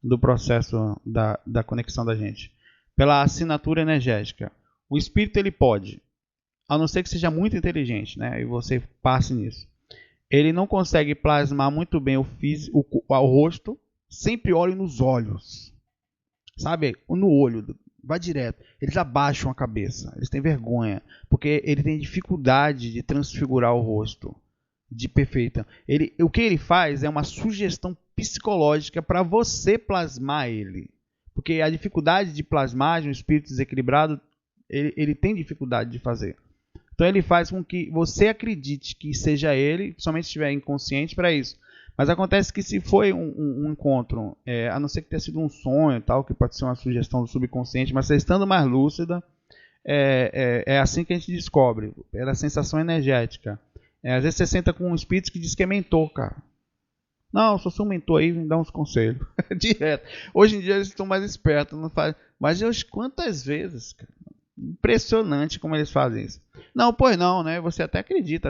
do processo da conexão da gente. Pela assinatura energética. O espírito ele pode, a não ser que seja muito inteligente, né? E você passe nisso. Ele não consegue plasmar muito bem o rosto. Sempre olhe nos olhos. Sabe? No olho. Vai direto. Eles abaixam a cabeça. Eles têm vergonha. Porque ele tem dificuldade de transfigurar o rosto. De perfeita. O que ele faz é uma sugestão psicológica para você plasmar ele. Porque a dificuldade de plasmagem, um espírito desequilibrado, ele tem dificuldade de fazer. Então ele faz com que você acredite que seja ele, somente se estiver inconsciente para isso. Mas acontece que se foi um encontro, a não ser que tenha sido um sonho, tal, que pode ser uma sugestão do subconsciente, mas você estando mais lúcida, é assim que a gente descobre, pela sensação energética. Às vezes você senta com um espírito que diz que é mentor, cara. Não, eu sou seu mentor aí, me dá uns conselhos. Direto. Hoje em dia eles estão mais espertos, não faz. Mas quantas vezes, cara? Impressionante como eles fazem isso. Não, pois não, né? Você até acredita.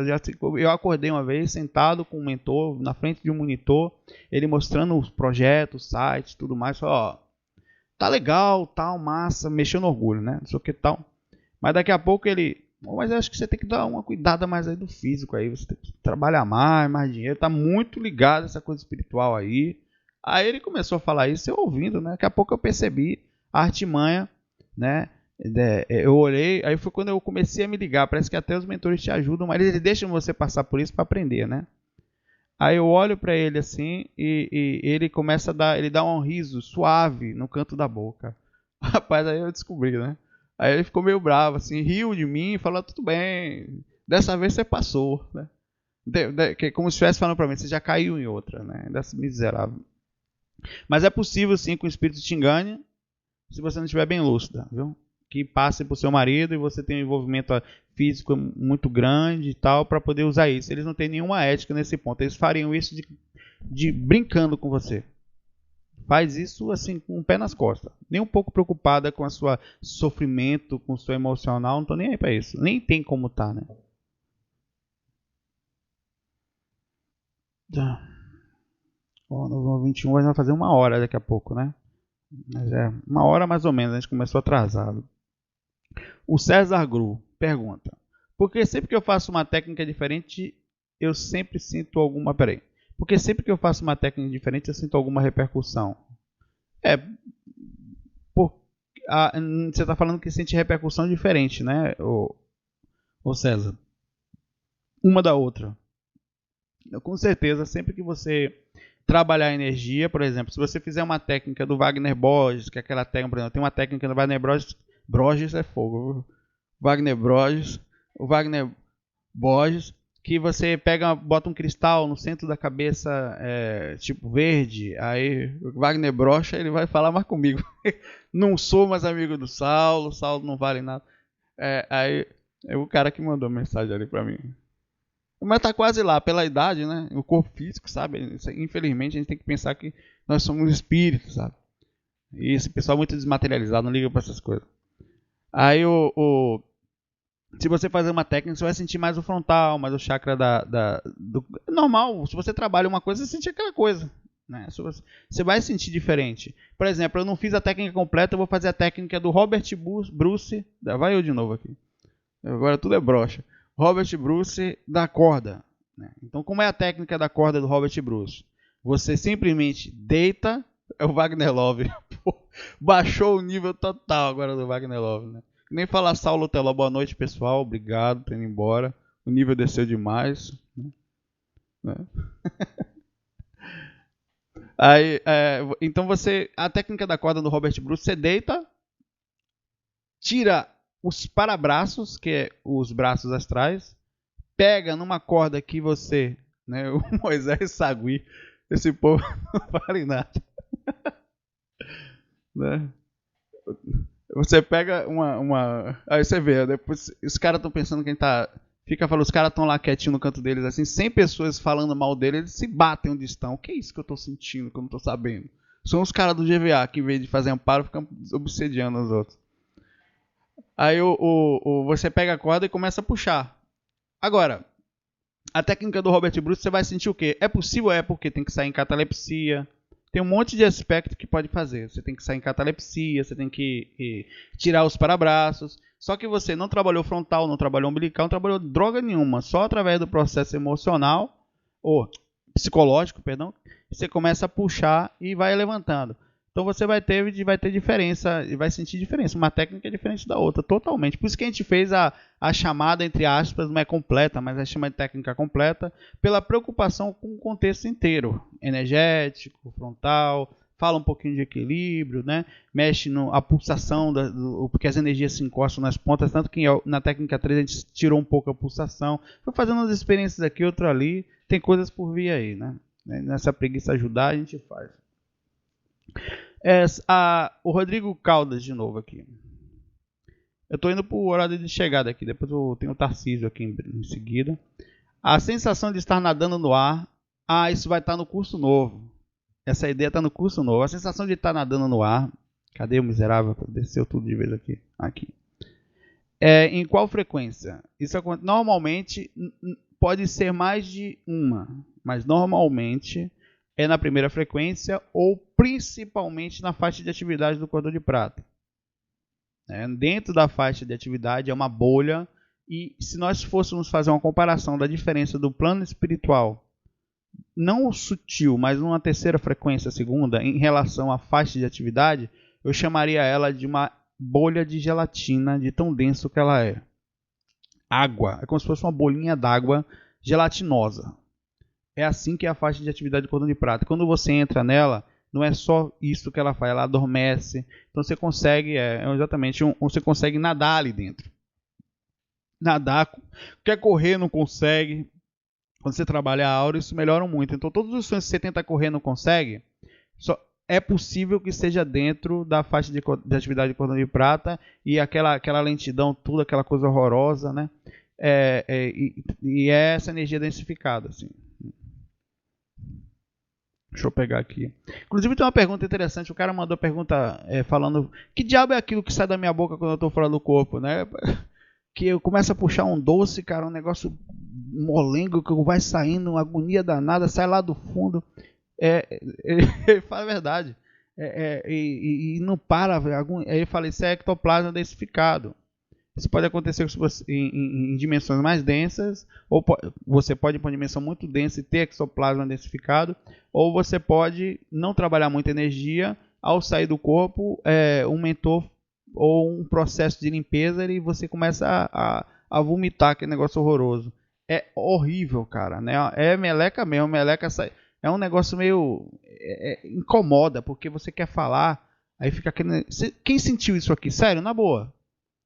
Eu acordei uma vez sentado com um mentor na frente de um monitor, ele mostrando os projetos, sites, tudo mais. Falou, ó, tá legal, tal, massa, mexeu no orgulho, né? Não sei o que tal. Mas daqui a pouco ele, mas eu acho que você tem que dar uma cuidada mais aí do físico aí, você tem que trabalhar mais dinheiro, tá muito ligado essa coisa espiritual aí. Aí ele começou a falar isso, eu ouvindo, né? Daqui a pouco eu percebi a artimanha, né? Eu olhei, aí foi quando eu comecei a me ligar. Parece que até os mentores te ajudam, mas eles deixam você passar por isso para aprender, né? Aí eu olho para ele assim e ele começa ele dá um riso suave no canto da boca. Rapaz, aí eu descobri, né? Aí ele ficou meio bravo, assim, riu de mim e falou, tudo bem, dessa vez você passou, né? Como se estivesse falando para mim, você já caiu em outra, né? Dessa miserável. Mas é possível sim que o espírito te engane se você não estiver bem lúcida, viu? que passe para o seu marido e você tem um envolvimento físico muito grande e tal para poder usar isso. Eles não têm nenhuma ética nesse ponto. Eles fariam isso de brincando com você. Faz isso assim com o pé nas costas. Nem um pouco preocupada com a sua sofrimento, com o seu emocional. Não tô nem aí para isso. Nem tem como tá, né? No 21 a gente vai fazer 1 hora daqui a pouco, né? Mas 1 hora mais ou menos. A gente começou atrasado. O César Gru pergunta: porque sempre que eu faço uma técnica diferente, eu sempre sinto alguma... Peraí. Porque sempre que eu faço uma técnica diferente, eu sinto alguma repercussão. Você está falando que sente repercussão diferente, né, ô César? Uma da outra. Com certeza, sempre que você trabalhar a energia, por exemplo, se você fizer uma técnica do Wagner Borges, que é aquela técnica, por exemplo, tem uma técnica do Wagner Borges é fogo. Wagner Borges, que você bota um cristal no centro da cabeça, tipo verde, aí o Wagner brocha, ele vai falar mais comigo. Não sou mais amigo do Saulo, o Saulo não vale nada. Aí é o cara que mandou mensagem ali pra mim. Mas tá quase lá, pela idade, né? O corpo físico, sabe? Infelizmente a gente tem que pensar que nós somos espíritos, sabe? E esse pessoal é muito desmaterializado, não liga pra essas coisas. Aí se você fazer uma técnica, você vai sentir mais o frontal, mais o chakra do normal. Se você trabalha uma coisa, você sente aquela coisa, né? Você vai sentir diferente. Por exemplo, eu não fiz a técnica completa, eu vou fazer a técnica do Robert Bruce. Vai eu de novo aqui. Agora tudo é brocha. Robert Bruce da corda, né? Então, como é a técnica da corda do Robert Bruce? Você simplesmente deita. É o Wagner Love. Baixou o nível total agora do Wagner Love, né? Nem falar Saulo Teló, boa noite pessoal, obrigado por ir embora. O nível desceu demais, né? Aí, então a técnica da corda do Robert Bruce, você deita, tira os parabraços, que é os braços astrais, pega numa corda que você, né, o Moisés Sagui, esse povo não vale nada, né? Você pega aí você vê, depois os caras estão pensando que a gente tá... Fica falando, os caras estão lá quietinho no canto deles, assim, 100 pessoas falando mal dele, eles se batem onde estão. O que é isso que eu tô sentindo, que eu não tô sabendo? São os caras do GVA que, em vez de fazer amparo, ficam obsediando os outros. Aí você pega a corda e começa a puxar. Agora, a técnica do Robert Bruce, você vai sentir o quê? É possível? Porque tem que sair em catalepsia. Tem um monte de aspecto que pode fazer. Você tem que sair em catalepsia, você tem que tirar os parabraços. Só que você não trabalhou frontal, não trabalhou umbilical, não trabalhou droga nenhuma. Só através do processo emocional, ou psicológico, perdão, você começa a puxar e vai levantando. Então você vai ter diferença, e vai sentir diferença. Uma técnica é diferente da outra, totalmente. Por isso que a gente fez a chamada, entre aspas, não é completa, mas a chama de técnica completa, pela preocupação com o contexto inteiro. Energético, frontal, fala um pouquinho de equilíbrio, né? Mexe a pulsação, porque as energias se encostam nas pontas, tanto que na técnica 3 a gente tirou um pouco a pulsação. Foi fazendo umas experiências aqui, outra ali. Tem coisas por vir aí, né? Nessa preguiça ajudar, a gente faz. O Rodrigo Caldas de novo aqui. Eu estou indo para o horário de chegada aqui. Depois eu tenho o Tarcísio aqui em seguida. A sensação de estar nadando no ar. Isso vai estar no curso novo. Essa ideia está no curso novo. A sensação de estar nadando no ar. Cadê o miserável? Desceu tudo de vez aqui. Aqui. Em qual frequência? Isso normalmente pode ser mais de uma. Mas normalmente é na primeira frequência ou principalmente na faixa de atividade do cordão de prata. Dentro da faixa de atividade é uma bolha, e se nós fôssemos fazer uma comparação da diferença do plano espiritual, não sutil, mas numa terceira frequência, segunda, em relação à faixa de atividade, eu chamaria ela de uma bolha de gelatina, de tão denso que ela é. Água, é como se fosse uma bolinha d'água gelatinosa. É assim que é a faixa de atividade do cordão de prata. Quando você entra nela, não é só isso que ela faz, ela adormece. Então você consegue, você consegue nadar ali dentro. Nadar, quer correr, não consegue. Quando você trabalha a aura, isso melhora muito. Então todos os sonhos que você tenta correr não consegue, é possível que esteja dentro da faixa de atividade de cordão de prata e aquela lentidão, tudo aquela coisa horrorosa, né? E é essa energia densificada, assim. Deixa eu pegar aqui. Inclusive tem uma pergunta interessante. O cara mandou a pergunta falando: que diabo é aquilo que sai da minha boca quando eu estou fora do corpo, né? Que eu começo a puxar um doce, cara, um negócio molengo que vai saindo, uma agonia danada, sai lá do fundo. Ele fala a verdade. E não para. Aí eu falei: isso é ectoplasma densificado. Isso pode acontecer em dimensões mais densas, ou você pode ir para uma dimensão muito densa e ter ectoplasma densificado, ou você pode não trabalhar muita energia, ao sair do corpo, um mentor ou um processo de limpeza e você começa a vomitar aquele negócio horroroso. É horrível, cara, né? É meleca mesmo, meleca sai. É um negócio meio... incomoda, porque você quer falar, aí fica aquele... Quem sentiu isso aqui? Sério, na boa.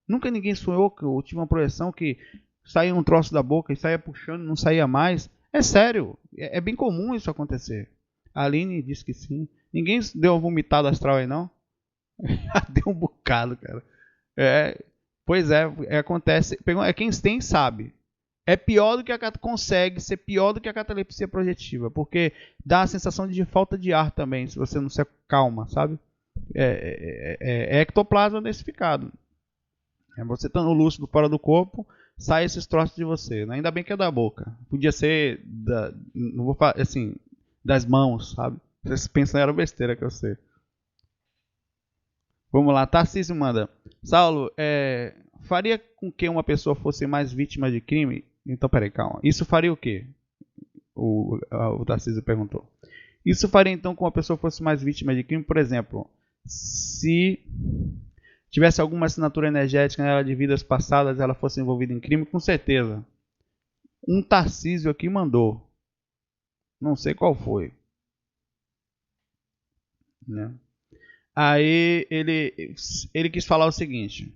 Nunca ninguém sonhou que eu tive uma projeção que saía um troço da boca e saía puxando e não saía mais. É sério, é bem comum isso acontecer. A Aline disse que sim. Ninguém deu uma vomitada astral aí, não? Deu um bocado, cara. Pois acontece. Quem tem sabe. É pior do que consegue ser pior do que a catalepsia projetiva, porque dá a sensação de falta de ar também, se você não se acalma, sabe? É ectoplasma densificado. Você está no lúcido fora do corpo, sai esses troços de você. Né? Ainda bem que é da boca. Podia ser não vou falar assim, das mãos, sabe? Vocês pensam era besteira que eu sei. Vamos lá, Tarcísio manda. Saulo, faria com que uma pessoa fosse mais vítima de crime? Então, peraí, calma. Isso faria o quê? O Tarcísio perguntou. Isso faria então que uma pessoa fosse mais vítima de crime? Por exemplo, se tivesse alguma assinatura energética nela de vidas passadas, ela fosse envolvida em crime, com certeza. Um Tarcísio aqui mandou. Não sei qual foi. Né? Aí ele quis falar o seguinte,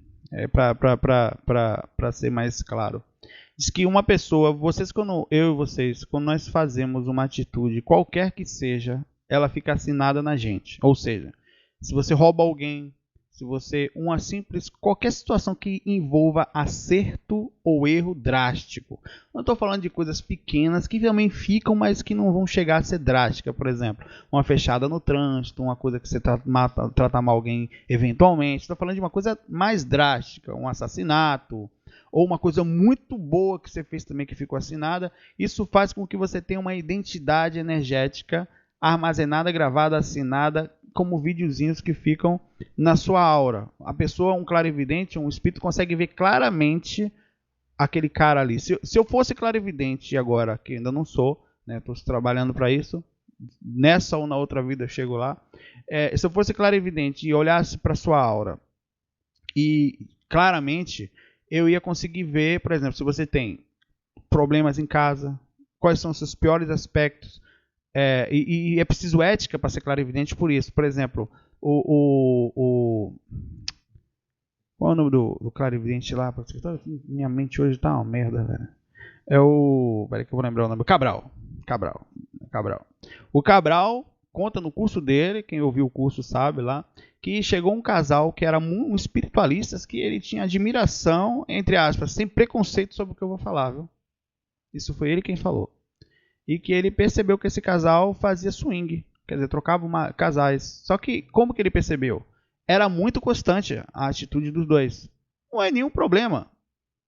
para ser mais claro. Diz que uma pessoa, eu e vocês, quando nós fazemos uma atitude, qualquer que seja, ela fica assinada na gente. Ou seja, se você rouba alguém, se você qualquer situação que envolva acerto ou erro drástico. Não estou falando de coisas pequenas que também ficam, mas que não vão chegar a ser drástica. Por exemplo, uma fechada no trânsito, uma coisa que você trata mal alguém eventualmente. Estou falando de uma coisa mais drástica, um assassinato, ou uma coisa muito boa que você fez também que ficou assinada. Isso faz com que você tenha uma identidade energética armazenada, gravada, assinada, como videozinhos que ficam na sua aura. A pessoa, um clarividente, um espírito, consegue ver claramente aquele cara ali. Se eu fosse clarividente agora, que ainda não sou, né, estou trabalhando para isso, nessa ou na outra vida eu chego lá. Se eu fosse clarividente e olhasse para sua aura, e claramente eu ia conseguir ver, por exemplo, se você tem problemas em casa, quais são os seus piores aspectos. E é preciso ética para ser clarividente por isso. Por exemplo, qual é o nome do clarividente lá? Minha mente hoje tá uma merda, velho. Peraí que eu vou lembrar o nome. Cabral. O Cabral conta no curso dele, quem ouviu o curso sabe lá, que chegou um casal que era espiritualistas, que ele tinha admiração, entre aspas, sem preconceito sobre o que eu vou falar, viu? Isso foi ele quem falou. E que ele percebeu que esse casal fazia swing, quer dizer, trocava casais. Só que, como que ele percebeu? Era muito constante a atitude dos dois. Não é nenhum problema.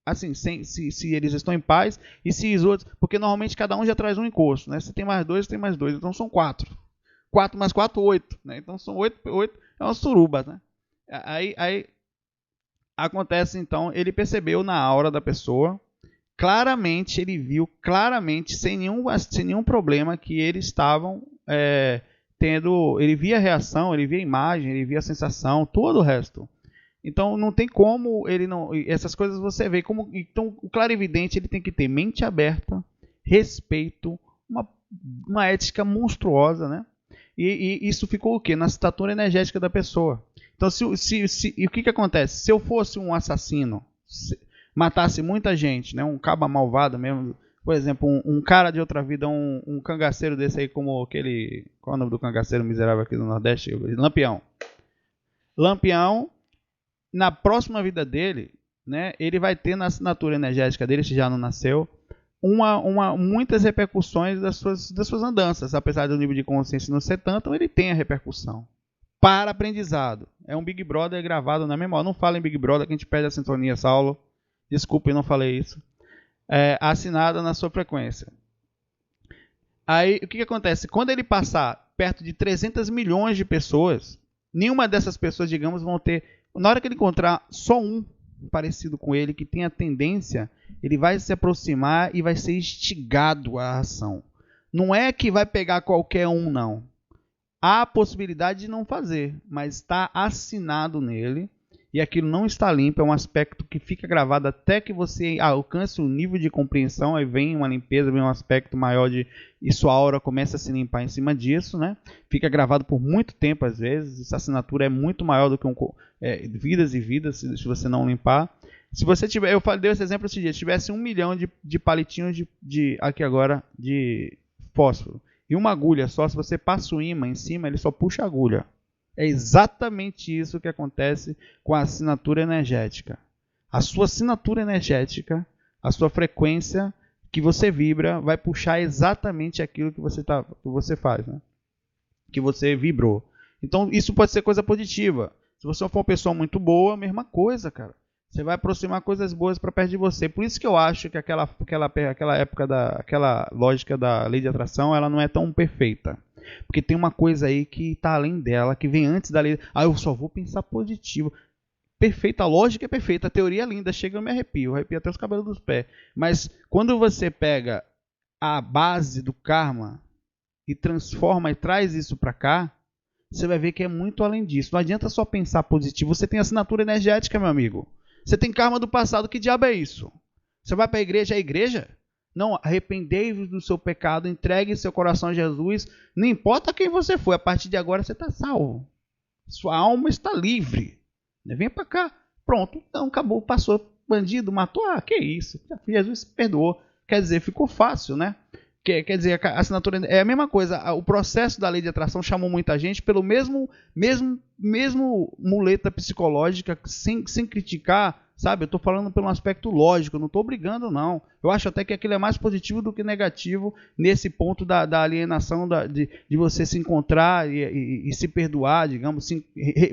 Assim, se eles estão em paz e se os outros... Porque normalmente cada um já traz um encosto, né? Se tem mais dois, tem mais dois. Então são 4. 4 mais 4, 8. Né? Então são 8, é uma suruba, né? Aí acontece, então, ele percebeu na aura da pessoa... Claramente, ele viu sem nenhum problema que eles estavam tendo. Ele via a reação, ele via a imagem, ele via a sensação, todo o resto. Então não tem como ele não. Essas coisas você vê como. Então o clarividente ele tem que ter mente aberta, respeito, uma ética monstruosa, né? E isso ficou o quê? Na estatura energética da pessoa. Então e o que acontece? Se eu fosse um assassino, matasse muita gente, né? Um caba malvado mesmo, Por exemplo, um cara de outra vida, um cangaceiro desse aí, como aquele... Qual é o nome do cangaceiro miserável aqui do Nordeste? Lampião. Lampião, na próxima vida dele, né, ele vai ter na assinatura energética dele, se já não nasceu, muitas repercussões das suas andanças. Apesar do nível de consciência não ser tanto, ele tem a repercussão. Para aprendizado. É um Big Brother gravado na memória. Não fala em Big Brother que a gente perde a sintonia, Saulo. Desculpe, não falei isso. Assinada na sua frequência. Aí, o que acontece? Quando ele passar perto de 300 milhões de pessoas, nenhuma dessas pessoas, digamos, vão ter... Na hora que ele encontrar só um parecido com ele, que tem a tendência, ele vai se aproximar e vai ser instigado à ação. Não é que vai pegar qualquer um, não. Há a possibilidade de não fazer, mas está assinado nele e aquilo não está limpo. É um aspecto que fica gravado até que você alcance um nível de compreensão. Aí vem uma limpeza, vem um aspecto maior e sua aura começa a se limpar em cima disso, né? Fica gravado por muito tempo às vezes. Essa assinatura é muito maior do que vidas e vidas se você não limpar. Se você tiver, eu dei esse exemplo esse dia, se tivesse 1 milhão de palitinhos de fósforo e uma agulha só, se você passa o ímã em cima, ele só puxa a agulha. É exatamente isso que acontece com a assinatura energética. A sua assinatura energética, a sua frequência que você vibra, vai puxar exatamente aquilo que você faz, né? Que você vibrou. Então isso pode ser coisa positiva. Se você for uma pessoa muito boa, mesma coisa, cara. Você vai aproximar coisas boas para perto de você. Por isso que eu acho que aquela época aquela lógica da lei de atração, ela não é tão perfeita. Porque tem uma coisa aí que está além dela, que vem antes da lei. Eu só vou pensar positivo. Perfeita, a lógica é perfeita, a teoria é linda, chega eu me arrepio até os cabelos dos pés. Mas quando você pega a base do karma e transforma e traz isso para cá, você vai ver que é muito além disso. Não adianta só pensar positivo. Você tem assinatura energética, meu amigo. Você tem karma do passado. Que diabo é isso? Você vai para a igreja? É a igreja? Não, arrependei-vos do seu pecado, entregue seu coração a Jesus. Não importa quem você foi, a partir de agora você está salvo. Sua alma está livre. Vem para cá. Pronto, então acabou, passou. Bandido, matou. Que isso? Jesus perdoou. Quer dizer, ficou fácil, né? Quer dizer, a assinatura é a mesma coisa. O processo da lei de atração chamou muita gente pelo mesmo muleta psicológica, sem criticar, sabe? Eu estou falando pelo aspecto lógico, não estou brigando, não. Eu acho até que aquilo é mais positivo do que negativo nesse ponto da alienação, de você se encontrar e se perdoar, digamos, se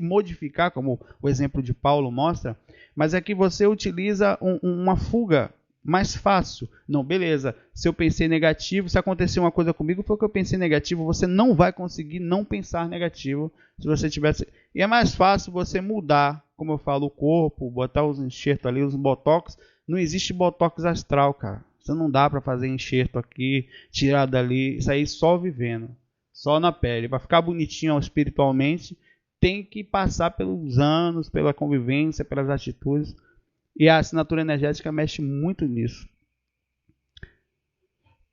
modificar, como o exemplo de Paulo mostra. Mas é que você utiliza uma fuga mais fácil. Não, beleza. Se eu pensei negativo, se acontecer uma coisa comigo, foi que eu pensei negativo. Você não vai conseguir não pensar negativo se você tivesse. E é mais fácil você mudar, como eu falo, o corpo, botar os enxertos ali, os botox. Não existe botox astral, cara. Você não dá para fazer enxerto aqui, tirar dali. Isso aí só vivendo, só na pele. Para ficar bonitinho espiritualmente, tem que passar pelos anos, pela convivência, pelas atitudes. E a assinatura energética mexe muito nisso.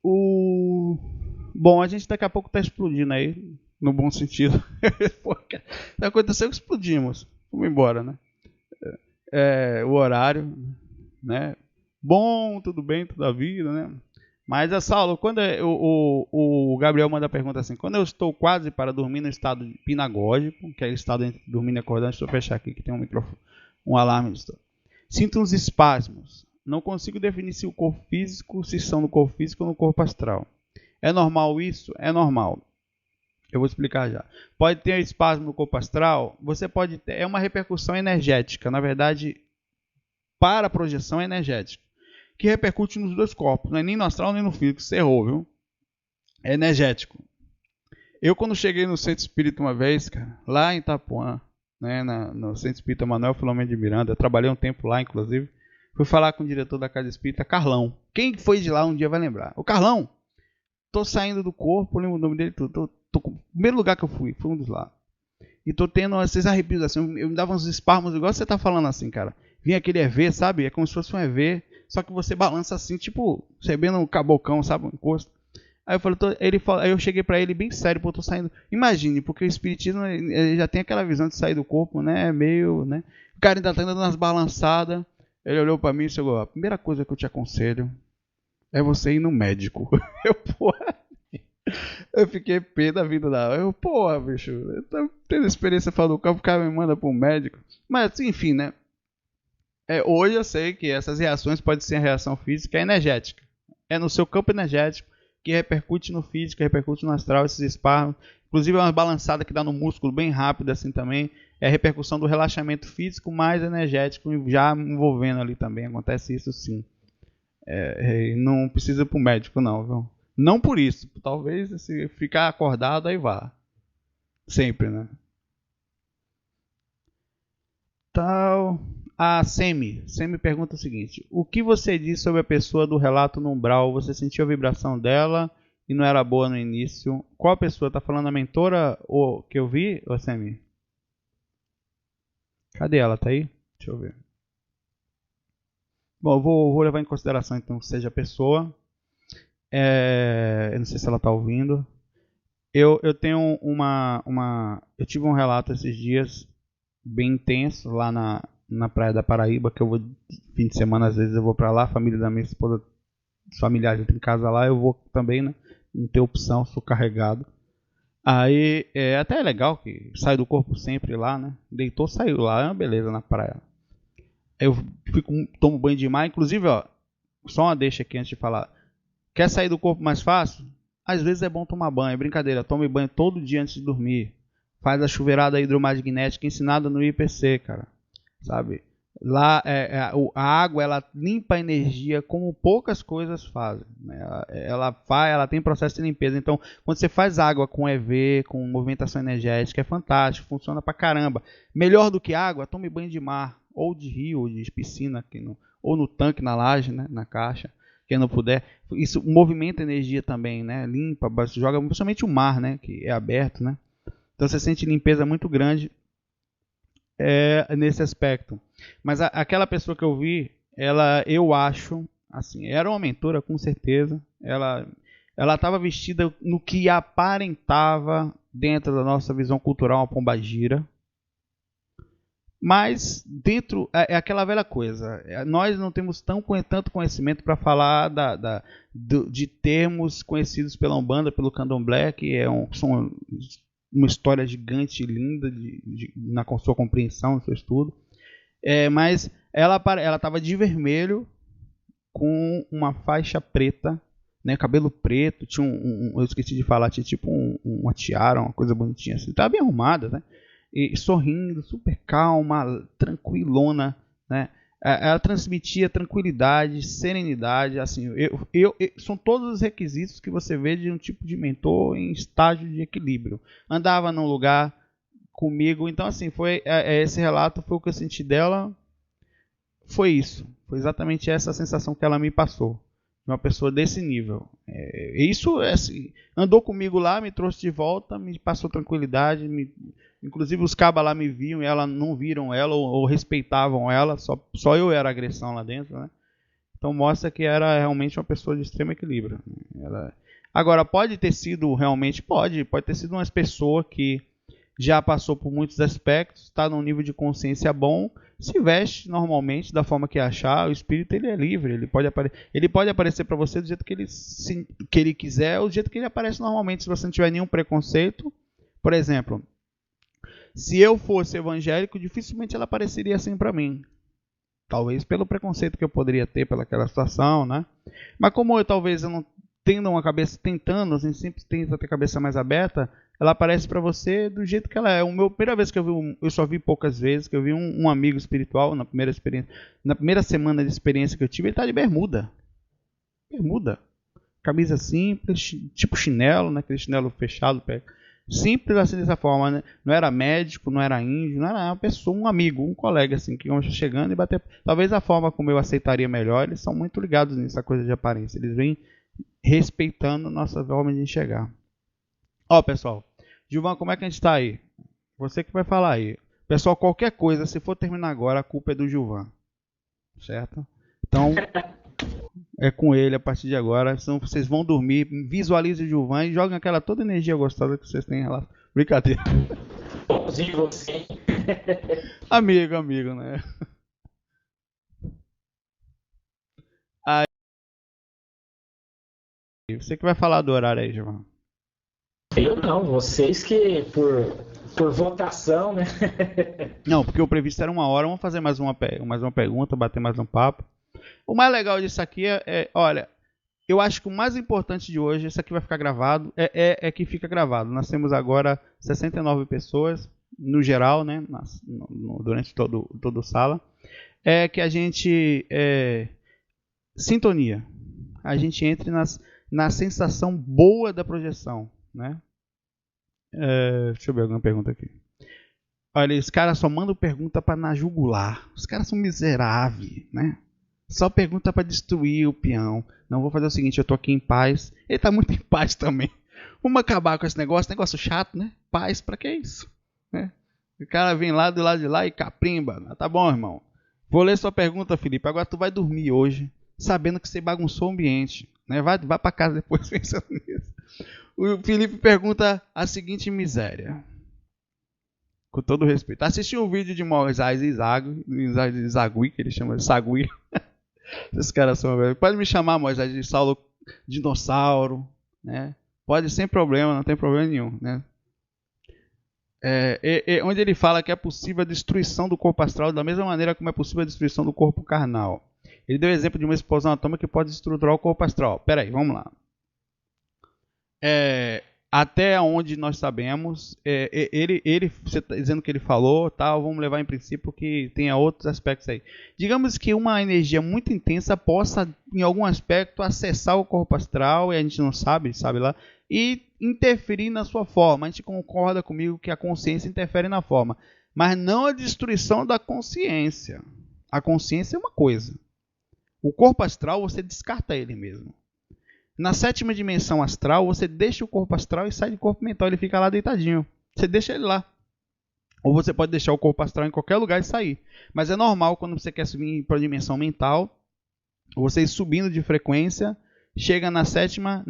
Bom, a gente daqui a pouco está explodindo aí, no bom sentido. Aconteceu que explodimos. Vamos embora, né? O horário, né? Bom, tudo bem, toda a vida, né? Mas, Saulo, quando o Gabriel manda a pergunta assim, quando eu estou quase para dormir no estado pinagógico, que é o estado entre dormindo e acordando, deixa eu fechar aqui que tem um microfone, um alarme de sinto uns espasmos. Não consigo definir se o corpo físico, se são no corpo físico ou no corpo astral. É normal isso? É normal. Eu vou explicar já. Pode ter espasmo no corpo astral? Você pode ter. É uma repercussão energética. Na verdade, para a projeção energética. Que repercute nos dois corpos. Não é nem no astral nem no físico. Você errou, viu? É energético. Eu, quando cheguei no Centro Espírita uma vez, cara, lá em Itapuã, né, no Centro Espírita Manuel Filomeno de Miranda, eu trabalhei um tempo lá, inclusive, fui falar com o diretor da Casa Espírita, Carlão. Quem foi de lá um dia vai lembrar. O Carlão, tô saindo do corpo, lembro o nome dele, tô o primeiro lugar que eu fui um dos lá. E tô tendo esses arrepios, assim, eu me dava uns espasmos, igual você tá falando assim, cara. Vinha aquele EV, sabe? É como se fosse um EV, só que você balança assim, tipo, recebendo um cabocão, sabe? Um encosto. Aí eu falei, aí eu cheguei pra ele bem sério, pô, tô saindo. Imagine, porque o espiritismo ele já tem aquela visão de sair do corpo, né? Meio, né? O cara ainda tá dando umas balançadas. Ele olhou pra mim e chegou, a primeira coisa que eu te aconselho é você ir no médico. Eu, porra, eu fiquei pé da vida da. Eu, porra, bicho, eu tô tendo experiência falando do campo, o cara me manda pro médico. Mas, enfim, né? Hoje eu sei que essas reações podem ser reação física e energética. É no seu campo energético que repercute no físico, repercute no astral, esses espasmos. Inclusive é uma balançada que dá no músculo bem rápido assim também. É a repercussão do relaxamento físico mais energético, já envolvendo ali também. Acontece isso sim. Não precisa ir pro médico não, viu? Não por isso. Talvez se ficar acordado aí vá. Sempre, né? Tal. A Semi pergunta o seguinte: o que você diz sobre a pessoa do relato no umbral? Você sentiu a vibração dela e não era boa no início? Qual a pessoa? Tá falando a mentora ou que eu vi, ô Semi? Cadê ela? Tá aí? Deixa eu ver. Bom, eu vou levar em consideração então que seja a pessoa. Eu não sei se ela tá ouvindo. Eu tenho eu tive um relato esses dias bem intenso lá na praia da Paraíba, que eu vou fim de semana, às vezes eu vou pra lá, a família da minha esposa, os familiares tem casa lá, eu vou também, né? Não tem opção, sou carregado. Aí até é legal que sai do corpo sempre lá, né? Deitou, saiu lá, é uma beleza na praia. Eu tomo banho de mar, inclusive, ó, só uma deixa aqui antes de falar. Quer sair do corpo mais fácil? Às vezes é bom tomar banho, é brincadeira, tome banho todo dia antes de dormir. Faz a chuveirada hidromagnética ensinada no IPC, cara. Sabe? Lá a água ela limpa a energia como poucas coisas fazem, né? Ela tem processo de limpeza. Então, quando você faz água com EV, com movimentação energética, é fantástico, funciona pra caramba. Melhor do que água, tome banho de mar, ou de rio, ou de piscina, ou no tanque, na laje, né? Na caixa. Quem não puder, isso movimenta energia também, né? Limpa, joga, principalmente o mar, né? Que é aberto, né? Então você sente limpeza muito grande nesse aspecto. Mas aquela pessoa que eu vi, eu acho, assim, era uma mentora com certeza. Ela estava vestida no que aparentava dentro da nossa visão cultural uma pombagira. Mas dentro é aquela velha coisa. Nós não temos tanto conhecimento para falar de termos conhecidos pela Umbanda, pelo Candomblé, que são uma história gigante e linda na sua compreensão, no seu estudo. Mas ela estava de vermelho com uma faixa preta, né, cabelo preto, tinha eu esqueci de falar, tinha tipo uma tiara, uma coisa bonitinha assim. Estava bem arrumada, né? E sorrindo, super calma, tranquilona, né? Ela transmitia tranquilidade, serenidade, assim, são todos os requisitos que você vê de um tipo de mentor em estágio de equilíbrio. Andava num lugar comigo, então assim, esse relato foi o que eu senti dela, foi isso, foi exatamente essa sensação que ela me passou, de uma pessoa desse nível. Isso, assim, andou comigo lá, me trouxe de volta, me passou tranquilidade, inclusive os cabas lá me viam e não viram ela ou respeitavam ela, só eu era agressão lá dentro, né? Então mostra que era realmente uma pessoa de extremo equilíbrio. Agora, pode ter sido realmente, pode ter sido uma pessoa que já passou por muitos aspectos, está num nível de consciência bom, se veste normalmente da forma que achar. O espírito ele é livre, ele pode aparecer para você do jeito que ele quiser, ou do jeito que ele aparece normalmente, se você não tiver nenhum preconceito. Por exemplo, se eu fosse evangélico, dificilmente ela apareceria assim para mim. Talvez pelo preconceito que eu poderia ter pelaquela situação, né? Mas como eu não tendo uma cabeça, tentando, assim, sempre tenta ter a cabeça mais aberta, ela aparece para você do jeito que ela é. Primeira vez que eu vi, eu só vi poucas vezes, que eu vi um amigo espiritual na primeira semana de experiência que eu tive, ele tá de bermuda. Camisa simples, tipo chinelo, né? Aquele chinelo fechado, simples assim dessa forma, né? Não era médico, não era índio, não era uma pessoa, um amigo, um colega assim, que vão chegando e bater. Talvez a forma como eu aceitaria melhor, eles são muito ligados nessa coisa de aparência, eles vêm respeitando nossa forma de enxergar. Ó, pessoal, Gilvan, como é que a gente está aí? Você que vai falar aí. Pessoal, qualquer coisa, se for terminar agora, a culpa é do Gilvan, certo? Então, é com ele a partir de agora. Senão vocês vão dormir, visualizem o Gilvan e joguem aquela toda energia gostosa que vocês têm lá. Brincadeira. Bonzinho você. Amigo, né? Você que vai falar do horário aí, Giovanni. Eu não, vocês que por votação, né? Não, porque o previsto era 1 hora. Vamos fazer mais uma pergunta, bater mais um papo. O mais legal disso aqui olha, eu acho que o mais importante de hoje, isso aqui vai ficar gravado, é que fica gravado. Nós temos agora 69 pessoas, no geral, né, durante todo o sala. É que a gente, sintonia, a gente entre na sensação boa da projeção, né? Deixa eu ver alguma pergunta aqui. Olha, os caras só mandam pergunta para na jugular. Os caras são miseráveis, né? Só pergunta para destruir o peão. Não, vou fazer o seguinte, eu tô aqui em paz. Ele tá muito em paz também. Vamos acabar com esse negócio chato, né? Paz, pra que isso? Né? O cara vem lá do lado de lá e caprimba. Tá bom, irmão. Vou ler sua pergunta, Felipe. Agora tu vai dormir hoje, sabendo que você bagunçou o ambiente. Né? Vai para casa depois pensando nisso. O Felipe pergunta a seguinte miséria. Com todo respeito. Assisti um vídeo de Moisés e Zagui, que ele chama de Sagui. Esses caras são velhos. Pode me chamar, Moisés, de Saulo Dinossauro, né? Pode, sem problema, não tem problema nenhum, né? Onde ele fala que é possível a destruição do corpo astral da mesma maneira como é possível a destruição do corpo carnal. Ele deu o exemplo de uma explosão atômica que pode estruturar o corpo astral. Pera aí, vamos lá. Até onde nós sabemos, você está dizendo que ele falou, tal, vamos levar em princípio que tenha outros aspectos aí. Digamos que uma energia muito intensa possa, em algum aspecto, acessar o corpo astral, e a gente não sabe lá, e interferir na sua forma. A gente concorda comigo que a consciência interfere na forma, mas não a destruição da consciência. A consciência é uma coisa. O corpo astral, você descarta ele mesmo. Na 7ª dimensão astral, você deixa o corpo astral e sai do corpo mental. Ele fica lá deitadinho. Você deixa ele lá. Ou você pode deixar o corpo astral em qualquer lugar e sair. Mas é normal quando você quer subir para a dimensão mental, você ir subindo de frequência, chega na sétima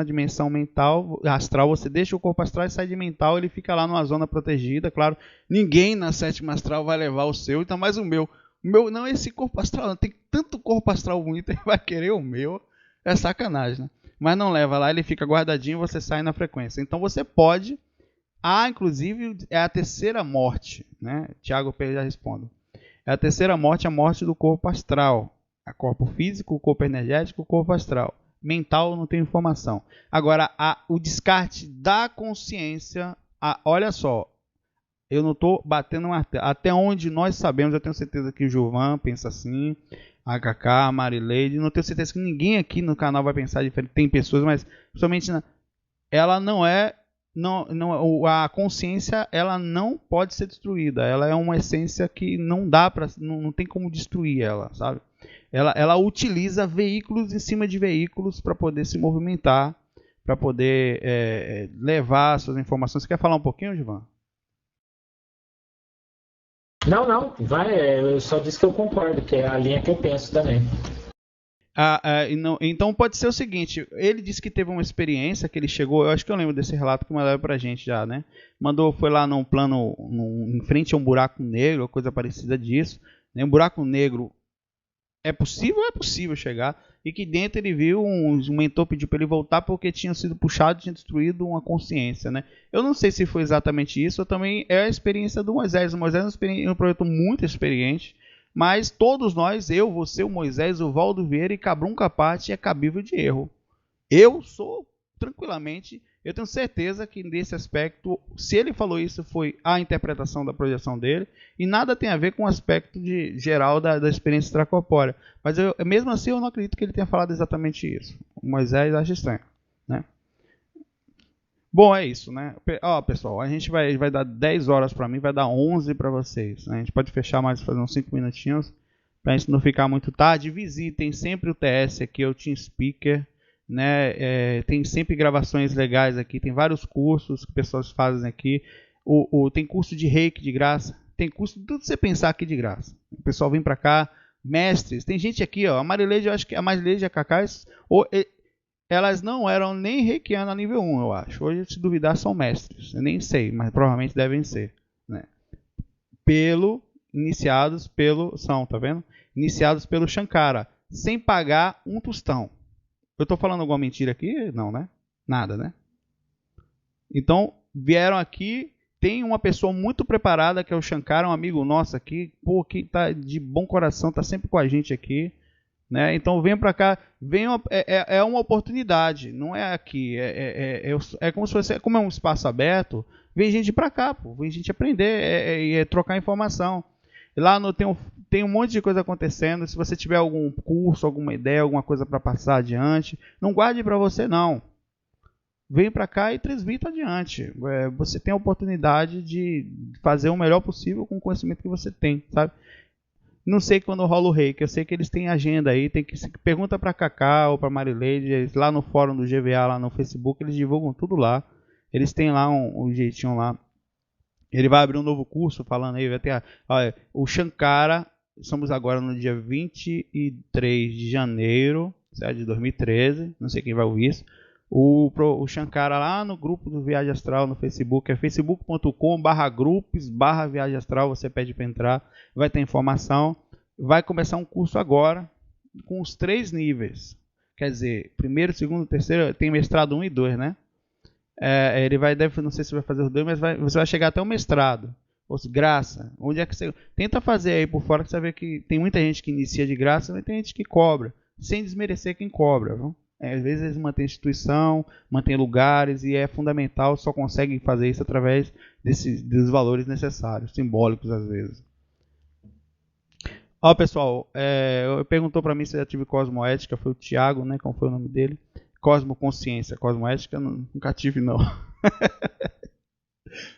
dimensão mental, astral, você deixa o corpo astral e sai de mental, ele fica lá numa zona protegida. Claro, ninguém na 7ª astral vai levar o seu, então mais o meu. O meu não é esse corpo astral, não. Tem tanto corpo astral bonito, ele vai querer o meu. É sacanagem, né? Mas não leva lá, ele fica guardadinho e você sai na frequência. Então você pode... inclusive, é a terceira morte, né? Tiago Pérez já responde. É a terceira morte, a morte do corpo astral. O corpo físico, o corpo energético, o corpo astral. Mental, não tem informação. Agora, o descarte da consciência... olha só, eu não estou batendo martelo. Até onde nós sabemos, eu tenho certeza que o Gilvan pensa assim... A Cacá, a Marileide, não tenho certeza que ninguém aqui no canal vai pensar diferente. Tem pessoas, mas principalmente ela não é, a consciência, ela não pode ser destruída. Ela é uma essência que não dá para, não tem como destruir ela, sabe? Ela utiliza veículos em cima de veículos para poder se movimentar, para poder levar suas informações. Você quer falar um pouquinho, Givan? Não, vai, eu só disse que eu concordo, que é a linha que eu penso também. Então pode ser o seguinte, ele disse que teve uma experiência que ele chegou, eu acho que eu lembro desse relato que mandaram pra gente já, né? Foi lá num plano, em frente a um buraco negro, coisa parecida disso, né? Um buraco negro é possível chegar, e que dentro ele viu um mentor pediu para ele voltar porque tinha sido puxado, tinha destruído uma consciência, né? Eu não sei se foi exatamente isso, ou também é a experiência do Moisés. O Moisés é um projeto muito experiente, mas todos nós, eu, você, o Moisés, o Valdo Vieira e Cabrum Capati é cabível de erro. Eu sou tranquilamente, eu tenho certeza que nesse aspecto, se ele falou isso, foi a interpretação da projeção dele, e nada tem a ver com o aspecto geral da experiência extracorpórea. Mas mesmo assim eu não acredito que ele tenha falado exatamente isso. O Moisés acha estranho, né? Bom, é isso, né? Pessoal, a gente vai dar 10 horas para mim, vai dar 11 para vocês. A gente pode fechar mais, fazer uns 5 minutinhos, para a gente não ficar muito tarde. Visitem sempre o TS aqui, o TeamSpeaker. Né? Tem sempre gravações legais aqui, tem vários cursos que pessoas fazem aqui, tem curso de reiki de graça, tem curso de tudo que você pensar aqui de graça. O pessoal vem para cá, mestres, tem gente aqui, ó, a Marileide, eu acho que a Marileide e a Cacá, elas não eram nem reikiana nível 1, eu acho. Hoje, se duvidar, são mestres, eu nem sei, mas provavelmente devem ser, né? Tá vendo? Iniciados pelo Shankara, sem pagar um tostão. Eu tô falando alguma mentira aqui? Não, né? Nada, né? Então, vieram aqui, tem uma pessoa muito preparada, que é o Shankara, um amigo nosso aqui, pô, que tá de bom coração, tá sempre com a gente aqui, né? Então, venham para cá, venham, é uma oportunidade, não é aqui, é como se fosse, como é um espaço aberto, vem gente para cá, pô, vem gente aprender, trocar informação. Lá tem um monte de coisa acontecendo. Se você tiver algum curso, alguma ideia, alguma coisa para passar adiante, não guarde para você, não. Vem para cá e transmita adiante. Você tem a oportunidade de fazer o melhor possível com o conhecimento que você tem, sabe? Não sei quando rola o reiki, eu sei que eles têm agenda aí, pergunta para Cacá ou para Marileide, lá no fórum do GVA, lá no Facebook, eles divulgam tudo lá. Eles têm lá um jeitinho lá. Ele vai abrir um novo curso falando aí, vai ter olha, o Shankara, estamos agora no dia 23 de janeiro, certo? De 2013, não sei quem vai ouvir isso. O Shankara lá no grupo do Viagem Astral no Facebook, é facebook.com/grupos/Viagem Astral, você pede para entrar, vai ter informação. Vai começar um curso agora com os 3 níveis, quer dizer, primeiro, segundo, terceiro, tem mestrado 1 e 2, né? Ele não sei se vai fazer os 2, mas você vai chegar até o mestrado. Ou seja, graça. Onde é que você tenta fazer aí por fora, que você vê que tem muita gente que inicia de graça, mas tem gente que cobra, sem desmerecer quem cobra, viu? Às vezes eles mantêm instituição, mantêm lugares, e é fundamental, só conseguem fazer isso através dos valores necessários, simbólicos às vezes. Ó, pessoal, perguntou para mim se eu já tive cosmoética, foi o Thiago, né? Como foi o nome dele? Cosmoconsciência, cosmoética, nunca tive, não.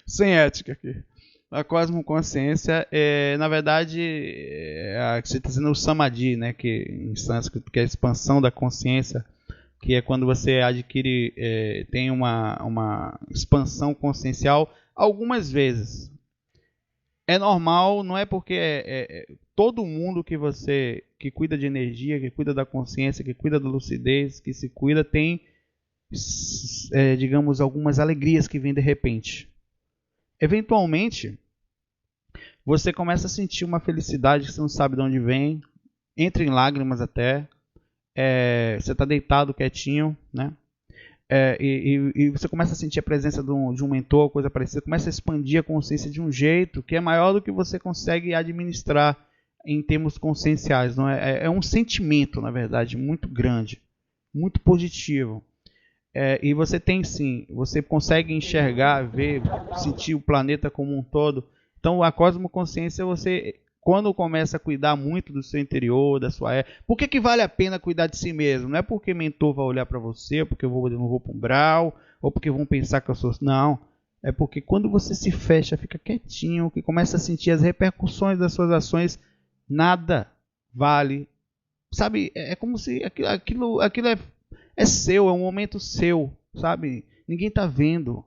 Sem ética aqui. A cosmoconsciência na verdade, a que você está dizendo o samadhi, né? Que em sânscrito, que é a expansão da consciência, que é quando você adquire, tem uma expansão consciencial algumas vezes. É normal, não é porque todo mundo que cuida de energia, que cuida da consciência, que cuida da lucidez, que se cuida, tem, digamos, algumas alegrias que vêm de repente. Eventualmente, você começa a sentir uma felicidade que você não sabe de onde vem, entra em lágrimas até, você está deitado quietinho, né? E você começa a sentir a presença de um mentor, coisa parecida, começa a expandir a consciência de um jeito que é maior do que você consegue administrar em termos conscienciais. Não é um sentimento, na verdade, muito grande, muito positivo. E você tem sim, você consegue enxergar, ver, sentir o planeta como um todo. Então a cosmoconsciência, você, quando começa a cuidar muito do seu interior, da sua por que vale a pena cuidar de si mesmo? Não é porque mentor vai olhar para você, ou porque eu não vou para um umbral, ou porque vão pensar que eu sou... Não, é porque quando você se fecha, fica quietinho, que começa a sentir as repercussões das suas ações, nada vale. Sabe, é como se aquilo é seu, é um momento seu, sabe? Ninguém está vendo.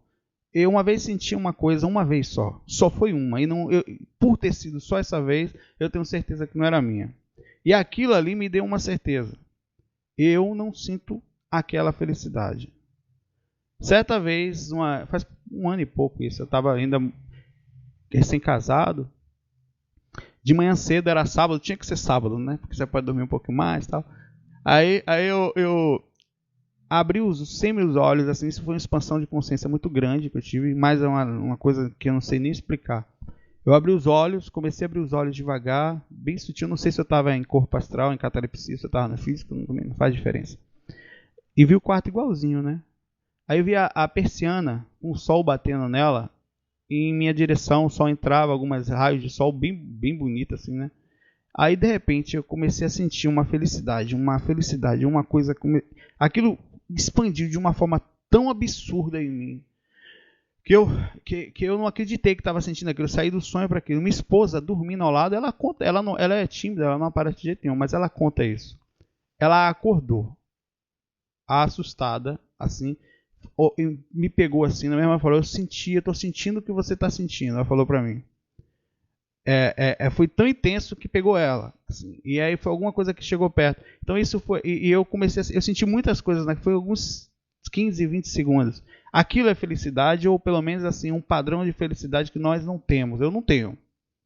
Eu uma vez senti uma coisa, uma vez só foi uma, e por ter sido só essa vez, eu tenho certeza que não era minha. E aquilo ali me deu uma certeza. Eu não sinto aquela felicidade. Certa vez, faz 1 ano e pouco isso, eu estava ainda recém-casado, de manhã cedo, era sábado, tinha que ser sábado, né? Porque você pode dormir um pouco mais e tal. Aí eu abri os olhos, assim, isso foi uma expansão de consciência muito grande que eu tive, mas é uma coisa que eu não sei nem explicar. Eu abri os olhos, comecei a abrir os olhos devagar, bem sutil, não sei se eu estava em corpo astral, em catalepsia, se eu estava no físico, não faz diferença. E vi o quarto igualzinho, né? Aí eu vi a persiana, com o sol batendo nela, e em minha direção o sol entrava, algumas raios de sol bem bonitas, assim, né? Aí de repente eu comecei a sentir uma felicidade, uma coisa... Aquilo expandiu de uma forma tão absurda em mim que eu não acreditei que estava sentindo aquilo. Eu saí do sonho para aquilo. Minha esposa dormindo ao lado, ela conta, ela é tímida, ela não aparece de jeito nenhum, mas ela conta isso. Ela acordou assustada, assim, me pegou assim, na mesma falou, eu tô sentindo o que você está sentindo. Ela falou para mim. Foi tão intenso que pegou ela, assim, e aí foi alguma coisa que chegou perto. Então isso foi, e eu comecei eu senti muitas coisas, né? Foi alguns 15, 20 segundos. Aquilo é felicidade, ou pelo menos assim, um padrão de felicidade que nós não temos. Eu não tenho,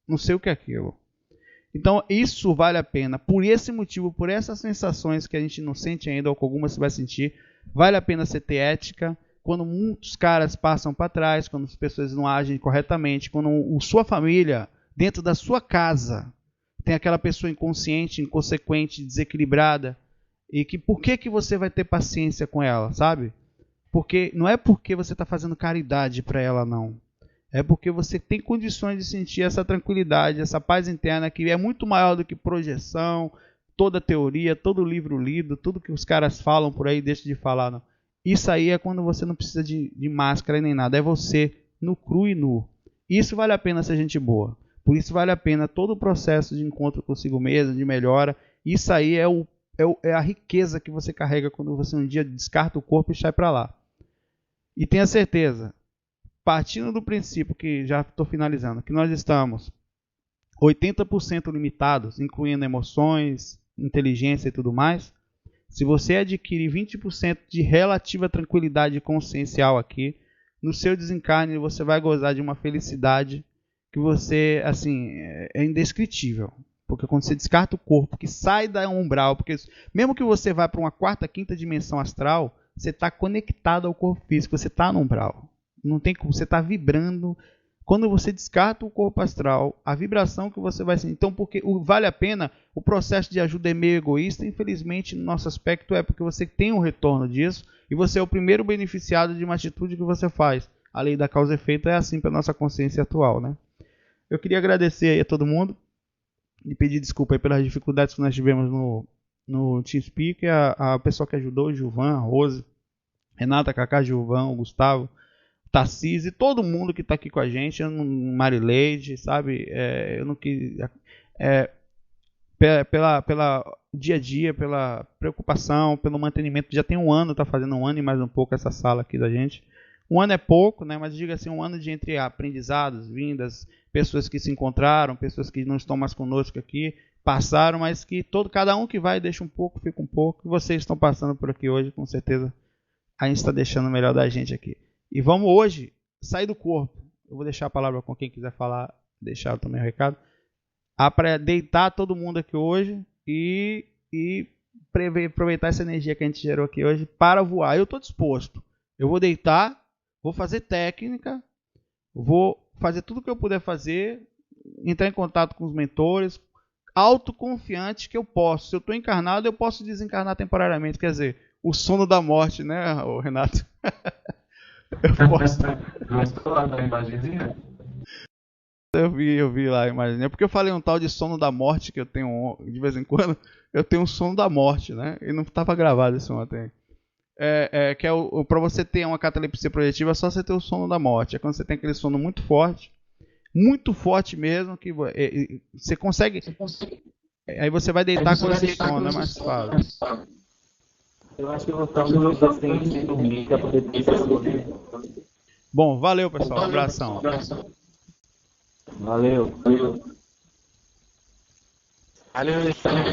não sei o que é aquilo. Então isso vale a pena. Por esse motivo, por essas sensações que a gente não sente ainda, ou que algumas você vai sentir, vale a pena você ter ética. Quando muitos caras passam para trás, quando as pessoas não agem corretamente, quando sua família, dentro da sua casa, tem aquela pessoa inconsciente, inconsequente, desequilibrada, e que por que você vai ter paciência com ela, sabe? Porque não é porque você está fazendo caridade para ela, não. É porque você tem condições de sentir essa tranquilidade, essa paz interna que é muito maior do que projeção, toda teoria, todo livro lido, tudo que os caras falam por aí, deixa de falar, não. Isso aí é quando você não precisa de máscara nem nada, é você no cru e nu. Isso vale a pena ser gente boa. Por isso vale a pena todo o processo de encontro consigo mesmo, de melhora. Isso aí é a riqueza que você carrega quando você um dia descarta o corpo e sai para lá. E tenha certeza, partindo do princípio que já estou finalizando, que nós estamos 80% limitados, incluindo emoções, inteligência e tudo mais. Se você adquirir 20% de relativa tranquilidade consciencial aqui, no seu desencarne você vai gozar de uma felicidade que você, assim, é indescritível. Porque quando você descarta o corpo, que sai da umbral, porque mesmo que você vá para uma quarta, quinta dimensão astral, você está conectado ao corpo físico, você está no umbral. Não tem como, você está vibrando. Quando você descarta o corpo astral, a vibração que você vai sentir. Então, porque vale a pena, o processo de ajuda é meio egoísta, infelizmente, no nosso aspecto, é porque você tem um retorno disso e você é o primeiro beneficiado de uma atitude que você faz. A lei da causa e efeito é assim para a nossa consciência atual, né? Eu queria agradecer aí a todo mundo e pedir desculpa aí pelas dificuldades que nós tivemos no TeamSpeak, a pessoa que ajudou, o Gilvan, a Rose, Renata, Cacá, Gilvan, o Gustavo, Tarcísio e todo mundo que está aqui com a gente, Marileide, sabe? Eu não quis. Pela dia a dia, pela preocupação, pelo mantenimento. Já tem um ano, está fazendo um ano e mais um pouco essa sala aqui da gente. Um ano é pouco, né? Mas diga assim, um ano de entre aprendizados, vindas, pessoas que se encontraram, pessoas que não estão mais conosco aqui, passaram, mas que cada um que vai deixa um pouco, fica um pouco. E vocês estão passando por aqui hoje, com certeza a gente está deixando o melhor da gente aqui. E vamos hoje sair do corpo. Eu vou deixar a palavra com quem quiser falar, deixar também o recado. Para deitar todo mundo aqui hoje e aproveitar essa energia que a gente gerou aqui hoje para voar. Eu estou disposto. Eu vou deitar, vou fazer técnica, vou fazer tudo o que eu puder fazer, entrar em contato com os mentores, autoconfiante que eu posso. Se eu estou encarnado, eu posso desencarnar temporariamente. Quer dizer, o sono da morte, né, Renato? Gostou lá da imagenzinha? Eu vi lá a imagem. Porque eu falei um tal de sono da morte que eu tenho de vez em quando. Eu tenho um sono da morte, né? E não estava gravado esse ontem. Que é para você ter uma catalepsia projetiva, é só você ter o sono da morte. É quando você tem aquele sono muito forte mesmo, que você consegue. Aí você vai deitar com esse sono, é mais fácil. Eu acho que eu vou estar no paciente sem dormir para poder ter esse sono. Bom, valeu pessoal, um abração. Valeu. Valeu, Alexandre.